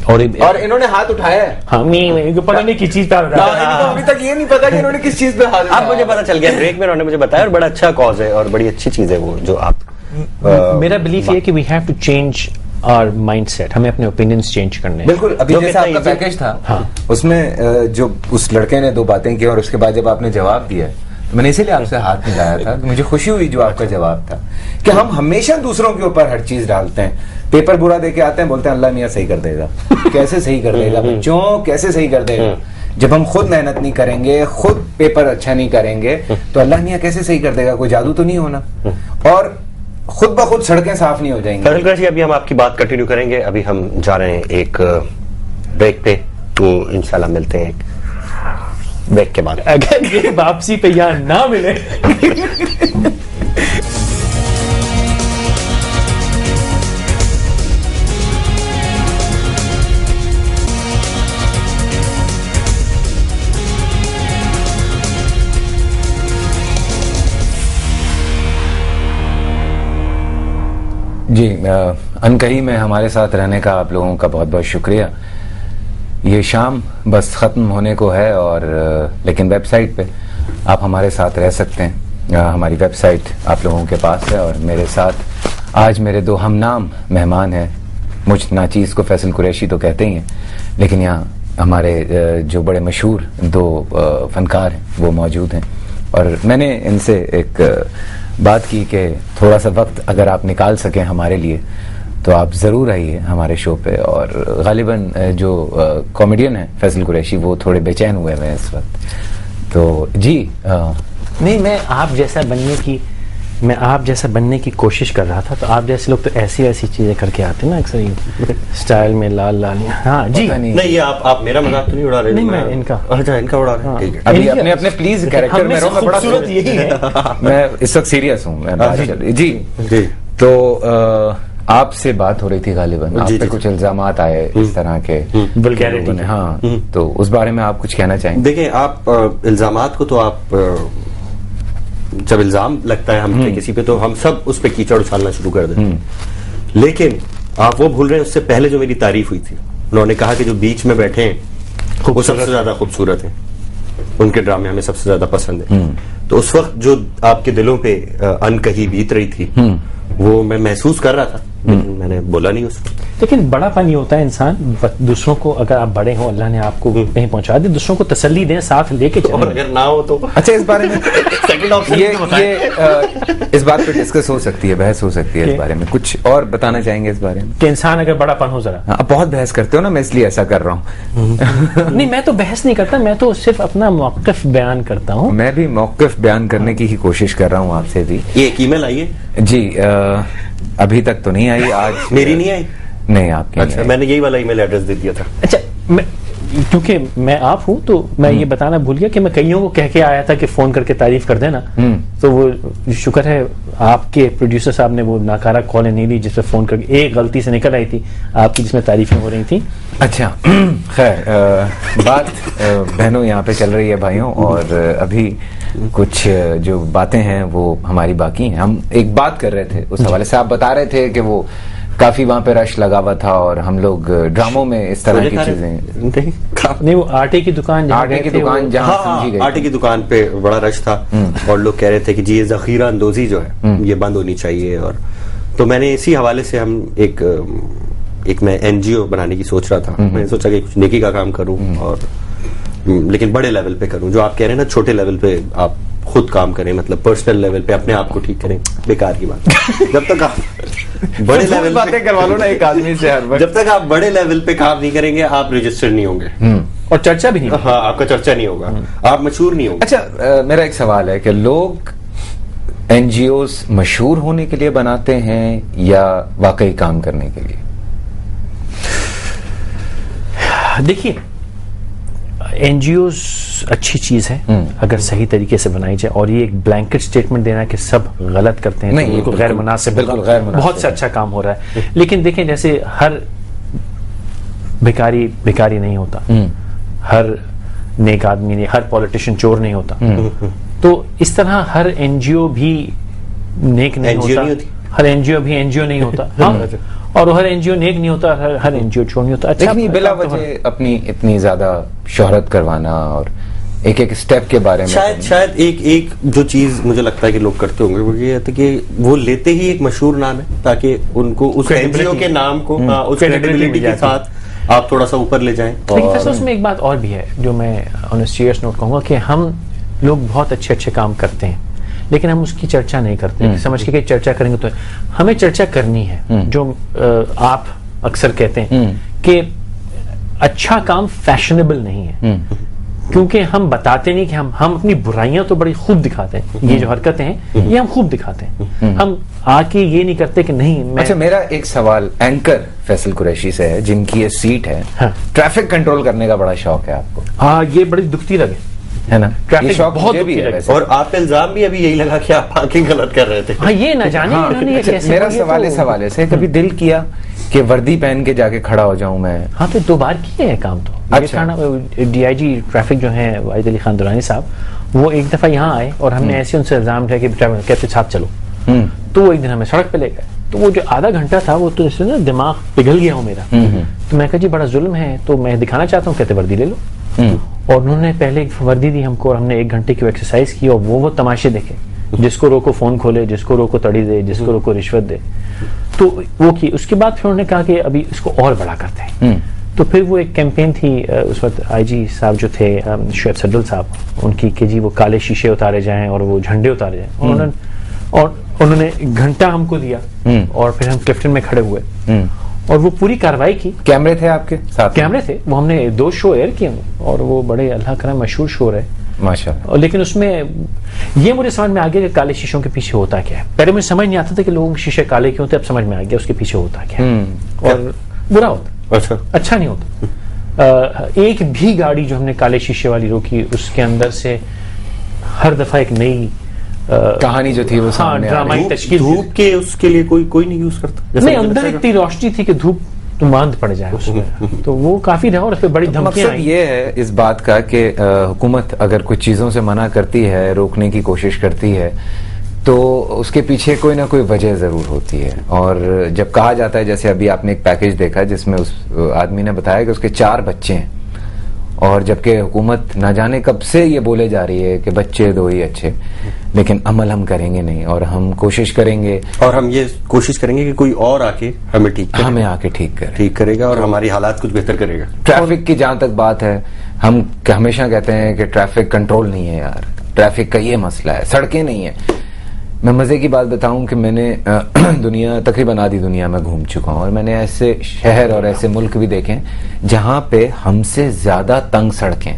और इन्होंने हाथ उठाया है। हाँ, नहीं पता नहीं किस चीज पे अभी तक ये नहीं पता कि इन्होंने किस चीज पे हाथ उठाया। अब मुझे पता चल गया, ब्रेक में उन्होंने मुझे बताया, और बड़ा अच्छा कॉज है और बड़ी अच्छी चीज है वो जो आप। मेरा बिलीफ ये कि we have to change our mindset, हमें अपने ओपिनियंस चेंज करने हैं। बिल्कुल। अभी जैसा आपका पैकेज था, हाँ, उसमें जो उस लड़के ने 2 बातें की और उसके बाद जब आपने जवाब दिया, तो मैंने इसीलिए आपसे हाथ मिलाया था। मुझे खुशी हुई जो आपका जवाब था कि हम हमेशा दूसरों के ऊपर हर चीज डालते हैं। पेपर बुरा देके आते हैं, बोलते हैं अल्लाह मियां सही कर देगा। कैसे सही कर देगा बच्चों, कैसे सही कर देगा? जब हम खुद मेहनत नहीं करेंगे, खुद पेपर अच्छा नहीं करेंगे, तो अल्लाह मियां कैसे सही कर देगा? कोई जादू तो नहीं होना, और खुद ब खुद सड़कें साफ नहीं हो जाएंगी। फैसल कुरैशी, अभी हम आपकी बात कंटिन्यू करेंगे। अभी हम जा रहे हैं एक ब्रेक पे, तो इंशाल्लाह मिलते हैं एक ब्रेक के बाद। अगर ये वापसी पे यहाँ ना मिले जी, अनकही में हमारे साथ रहने का आप लोगों का बहुत बहुत शुक्रिया। ये शाम बस ख़त्म होने को है, और लेकिन वेबसाइट पे आप हमारे साथ रह सकते हैं। हमारी वेबसाइट आप लोगों के पास है, और मेरे साथ आज मेरे 2 हमनाम मेहमान हैं। मुझ नाचीज़ को फैसल कुरैशी तो कहते ही हैं, लेकिन यहाँ हमारे जो बड़े मशहूर 2 फनकार हैं वो मौजूद हैं। और मैंने इनसे एक बात की कि थोड़ा सा वक्त अगर आप निकाल सकें हमारे लिए, तो आप ज़रूर आइए हमारे शो पे। और गालिबन जो कॉमेडियन है फैसल कुरैशी, वो थोड़े बेचैन हुए हैं इस वक्त। तो जी नहीं, मैं आप जैसा बनने की कोशिश कर रहा था। तो आप जैसे लोग तो ऐसी ऐसी चीजें करके आते हैं ना अक्सर, स्टाइल में लाल लाल। हाँ जी, नहीं ये आप मेरा मजाक तो नहीं उड़ा रहे? नहीं, मैं इनका। अच्छा, इनका उड़ा रहे हैं, ठीक है। अभी अपने अपने प्लीज कैरेक्टर में रहो। मैं बड़ा खूबसूरत यही है। मैं इस वक्त सीरियस हूँ। जी, तो आपसे बात हो रही थी गालिबन, आप पे कुछ इल्जामात आए इस तरह के वल्गैरिटी। हाँ, तो उस बारे में आप कुछ कहना चाहेंगे? देखिए, आप इल्जामात को तो आप जब इल्जाम लगता है हम पे किसी पे, तो हम सब उस पे कीचड़ उछालना शुरू कर देते हैं। लेकिन आप वो भूल रहे हैं, उससे पहले जो मेरी तारीफ हुई थी, उन्होंने कहा कि जो बीच में बैठे हैं वो सबसे ज्यादा खूबसूरत हैं, उनके ड्रामे हमें सबसे ज्यादा पसंद है। तो उस वक्त जो आपके दिलों पे अनकही बीत रही थी, वो मैं महसूस कर रहा था लेकिन मैंने बोला नहीं उसको। लेकिन बड़ापन ये होता है, इंसान दूसरों को, अगर आप बड़े हो, अल्लाह ने आपको कहीं पहुंचा दे, दूसरों को तसल्ली दें, साथ लेके चलें। और अगर ना हो तो अच्छा, इस बारे में सेकंड ऑप्शन ये इस बात पे डिस्कस हो सकती है, बहस हो सकती है इस बारे में। कुछ और बताना चाहेंगे इस बारे में कि इंसान अगर बड़ापन हो जरा? आप बहुत बहस करते हो ना, मैं इसलिए ऐसा कर रहा हूँ। नहीं, मैं तो बहस नहीं करता, मैं तो सिर्फ अपना मौक़िफ़ बयान करता हूँ। मैं भी मौक़िफ़ बयान करने की ही कोशिश कर रहा हूँ आपसे भी। ये एक ईमेल आई है जी? अभी तक तो नहीं आई। आज मेरी नहीं आई? नहीं, आपकी। अच्छा, मैंने यही वाला ईमेल एड्रेस दे दिया था। अच्छा, क्योंकि मैं आप हूं तो मैं ये बताना भूल गया कि मैं कईयों को कह के आया था कि फोन करके तारीफ कर देना, तो वो शुक्र है आपके प्रोड्यूसर साहब ने वो नाकारा कॉल नहीं ली जिसमें फोन करके एक गलती से निकल आई थी आपकी, जिसमें तारीफें हो रही थी। अच्छा, खैर, बात बहनों यहाँ पे चल रही है भाइयों, और अभी कुछ जो बातें हैं वो हमारी बाकी हैं। हम एक बात कर रहे थे उस हवाले से, आप बता रहे थे कि वो काफी वहां पे रश लगा हुआ था और हम लोग ड्रामों में इस तरह की चीजें नहीं, वो आटे की दुकान, आटे की दुकान जहाँ समझी गई, आटे की दुकान पे बड़ा रश था और लोग कह रहे थे कि जी ये जखीरा अंदोजी जो है ये बंद होनी चाहिए। और तो मैंने इसी हवाले से हम एक मैं एनजीओ बनाने की सोच रहा था। मैंने सोचा कि कुछ नेकी का काम करूं, और लेकिन बड़े लेवल पे करूं। जो आप कह रहे हैं ना, छोटे लेवल पे आप खुद काम करें, मतलब पर्सनल लेवल पे अपने आप को ठीक करें, बेकार की बात। जब तक आप बड़े लेवल बातें करवा लो ना एक आदमी से हर वक्त, जब तक आप बड़े लेवल पे काम नहीं करेंगे आप रजिस्टर्ड नहीं होंगे और चर्चा भी नहीं। हाँ, आपका चर्चा नहीं होगा, आप मशहूर नहीं होंगे। अच्छा, मेरा एक सवाल है कि लोग एनजीओस मशहूर होने के लिए बनाते हैं या वाकई काम करने के लिए? देखिए, एनजीओस अच्छी चीज है अगर सही तरीके से बनाई जाए, और ये एक ब्लैंकेट स्टेटमेंट देना कि सब गलत करते हैं नहीं, बिल्कुल गैर मुनासिब, बिल्कुल गैर मुनासिब। बहुत से अच्छा काम हो रहा है। लेकिन देखें, जैसे हर भिखारी नहीं होता, हर नेक आदमी नहीं, हर पॉलिटिशियन चोर नहीं होता, तो इस तरह हर एनजीओ भी नेक नहीं होता, हर एनजीओ भी एनजीओ नहीं होता, और हर एनजीओ नेक नहीं होता, हर एनजीओ चोर नहीं होता। अच्छा, बिला वजह अपनी इतनी ज्यादा शोहरत करवाना और एक एक स्टेप के बारे में शायद एक जो चीज मुझे लगता है कि लोग करते होंगे वो ये है कि वो लेते ही एक मशहूर नाम है ताकि उनको उस एनजीओ के नाम को उस क्रेडिबिलिटी के साथ आप थोड़ा सा ऊपर ले जाएं। लेकिन उसमें एक बात और भी है जो मैं ऑन अ सीरियस नोट कहूंगा कि हम लोग बहुत अच्छे अच्छे काम करते हैं, लेकिन हम उसकी चर्चा नहीं करते, समझ के चर्चा करेंगे तो हमें चर्चा करनी है। जो आप अक्सर कहते हैं कि अच्छा काम फैशनेबल नहीं है, क्योंकि हम बताते नहीं कि हम अपनी बुराइयां तो बड़ी खूब दिखाते हैं, ये जो हरकतें हैं ये हम खूब दिखाते हैं, हम आके ये नहीं करते कि नहीं मैं। अच्छा, मेरा एक सवाल एंकर फैसल कुरैशी से है, जिनकी ये सीट है। हाँ। ट्रैफिक कंट्रोल करने का बड़ा शौक है आपको? हाँ, ये बड़ी दुखती लगे है ना, ट्रैफिक शौक बहुत भी है। और आप पे इल्जाम भी अभी यही लगा कि आप पार्किंग गलत कर रहे थे। हाँ, ये ना जाने इन्होंने ये कैसे। मेरा सवाल इस हवाले से, कभी दिल किया कि वर्दी पहन के जाके खड़ा हो जाऊं मैं? हाँ, तो 2 बार किए हैं काम तो। अच्छा। डीआईजी ट्रैफिक जो है वाहिद अली खान दुरानी साहब, वो एक दफा यहाँ आए और हमने ऐसे उनसे इल्जाम किया कि कहते साथ चलो, तो वो एक दिन हमें सड़क पे ले गए। तो वो जो आधा घंटा था वो तो जैसे ना दिमाग पिघल गया हो मेरा। तो मैं कहा जी बड़ा जुल्म है, तो मैं दिखाना चाहता हूँ, कहते वर्दी ले लो। और उन्होंने पहले एक वर्दी दी हमको और हमने 1 घंटे की एक्सरसाइज की और वो तमाशे देखे, जिसको रोको फोन खोले, जिसको रोको तड़ी दे, जिसको रोको रिश्वत दे, तो वो की। उसके बाद फिर उन्होंने कहा कि अभी इसको और बड़ा करते हैं। तो फिर वो एक कैंपेन थी उस वक्त आईजी साहब जो थे शुएब सड्डल साहब, उनकी कि जी वो काले शीशे उतारे जाएं और वो झंडे उतारे जाएं, और उन्होंने 1 घंटा हमको दिया और फिर हम क्लिफ्टन में खड़े हुए और वो पूरी कार्रवाई की। कैमरे थे आपके साथ? कैमरे थे, वो हमने 2 शो एयर किए और वो बड़े अल्लाह करम मशहूर शो रहे माशाअल्लाह। लेकिन उसमें ये मुझे समझ में आ गया कि काले शीशों के पीछे होता क्या है। पहले मुझे समझ नहीं आता था कि लोगों के शीशे काले क्यों होते, अब समझ में आ गया उसके पीछे होता क्या है। और बुरा होता, अच्छा नहीं होता। एक भी गाड़ी जो हमने काले शीशे वाली रोकी, उसके अंदर से हर दफा एक नई कहानी जो थी वो सामने आ रही। धूप के उसके लिए कोई नहीं यूज करता, नहीं, अंदर इतनी रोशनी थी कि धूप तुम बांध पड़ जाए उसमें, तो वो काफी रहा और फिर बड़ी धमकियां आई। ये है इस बात का कि हुकूमत अगर कुछ चीजों से मना करती है, रोकने की कोशिश करती है, तो उसके पीछे कोई ना कोई वजह जरूर होती है। और जब कहा जाता है, जैसे अभी आपने एक पैकेज देखा जिसमें उस आदमी ने बताया कि उसके 4 बच्चे हैं और जबकि हुकूमत ना जाने कब से ये बोले जा रही है कि बच्चे दो ही अच्छे, लेकिन अमल हम करेंगे नहीं। और हम कोशिश करेंगे, और हम ये कोशिश करेंगे कि कोई और आके हमें ठीक करेगा और हमारी हालात कुछ बेहतर करेगा। ट्रैफिक की जहां तक बात है, हम हमेशा कहते हैं कि ट्रैफिक कंट्रोल नहीं है यार, ट्रैफिक का ये मसला है, सड़कें नहीं है। मैं मजे की बात बताऊं कि मैंने दुनिया तकरीबन आधी दुनिया में घूम चुका हूं और मैंने ऐसे शहर और ऐसे मुल्क भी देखे हैं जहां पे हमसे ज्यादा तंग सड़कें,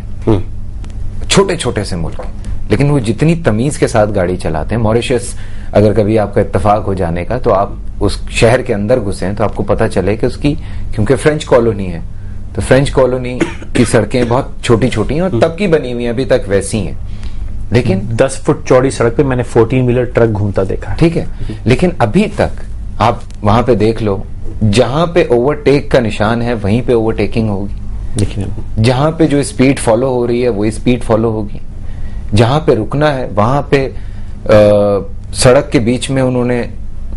छोटे छोटे से मुल्क, लेकिन वो जितनी तमीज के साथ गाड़ी चलाते हैं। मॉरिशस अगर कभी आपका इत्तेफाक हो जाने का तो आप उस शहर के अंदर घुसे तो आपको पता चले कि उसकी, क्योंकि फ्रेंच कॉलोनी है तो फ्रेंच कॉलोनी की सड़कें बहुत छोटी छोटी हैं और तब की बनी हुई अभी तक वैसी हैं, लेकिन 10 फुट चौड़ी सड़क पे मैंने 14 व्हीलर ट्रक घूमता देखा। ठीक है, लेकिन अभी तक आप वहां पे देख लो, जहां पे ओवरटेक का निशान है वहीं पे ओवरटेकिंग होगी, लेकिन जहां पे जो स्पीड फॉलो हो रही है वो स्पीड फॉलो होगी, जहां पे रुकना है वहां पे सड़क के बीच में उन्होंने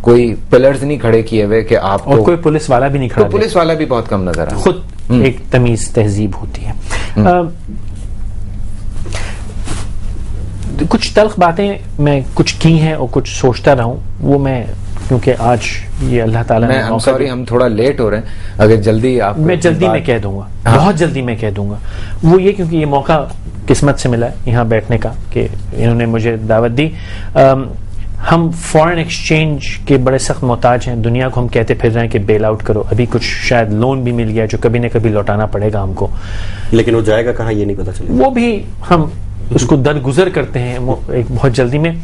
कोई पिलर्स नहीं खड़े किए हुए कि आप, और कोई पुलिस वाला भी नहीं खड़ा, पुलिस वाला भी बहुत कम नजर आता, खुद एक तमीज तहजीब होती है। कुछ तल्ख बातें मैं कुछ की हैं और कुछ सोचता रहा हूं, वो मैं, क्योंकि आज ये अल्लाह ताला ने, सॉरी हम थोड़ा लेट हो रहे हैं, अगर जल्दी आप, मैं जल्दी में कह दूंगा, बहुत जल्दी में कह दूंगा। वो ये क्योंकि ये मौका किस्मत से मिला है यहाँ बैठने का कि इन्होंने मुझे दावत दी। हम फॉरेन एक्सचेंज के बड़े सख्त मोहताज हैं, दुनिया को हम कहते फिर रहे हैं कि बेल आउट करो, अभी कुछ शायद लोन भी मिल गया जो कभी न कभी लौटाना पड़ेगा हमको, लेकिन वो जाएगा कहाँ ये नहीं पता चलेगा, वो भी हम उसको दरगुजर करते हैं एक बहुत जल्दी में।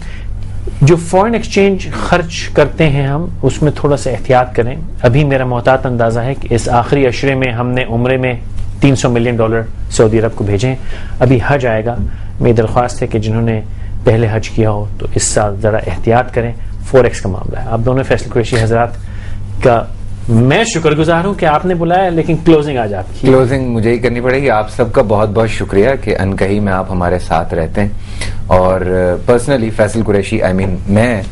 जो फॉरेन एक्सचेंज खर्च करते हैं हम उसमें थोड़ा सा एहतियात करें। अभी मेरा मोहतात अंदाजा है कि इस आखिरी अशरे में हमने उम्रे में $300 मिलियन सऊदी अरब को भेजे। अभी हज आएगा, मेरी दरख्वास्त है कि जिन्होंने पहले हज किया हो तो इस साल जरा एहतियात करें, फॉरेक्स का मामला है। आप दोनों फैसल कुरैशी हजरात का मैं शुक्रगुजार हूं कि आपने बुलाया, लेकिन क्लोजिंग आज आपकी। क्लोजिंग मुझे ही करनी पड़ेगी। आप सबका बहुत बहुत शुक्रिया कि अनकही में आप हमारे साथ रहते हैं, और पर्सनली फैसल कुरैशी मैं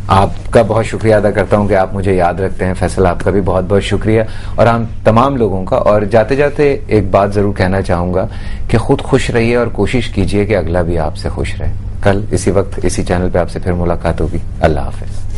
आपका बहुत शुक्रिया अदा करता हूं कि आप मुझे याद रखते हैं। फैसल आपका भी बहुत बहुत शुक्रिया, और हम तमाम लोगों का। और जाते जाते एक बात जरूर कहना चाहूंगा कि खुद खुश रहिए और कोशिश कीजिए कि अगला भी आपसे खुश रहे। कल इसी वक्त इसी चैनल पे आपसे फिर मुलाकात होगी। अल्लाह हाफिज।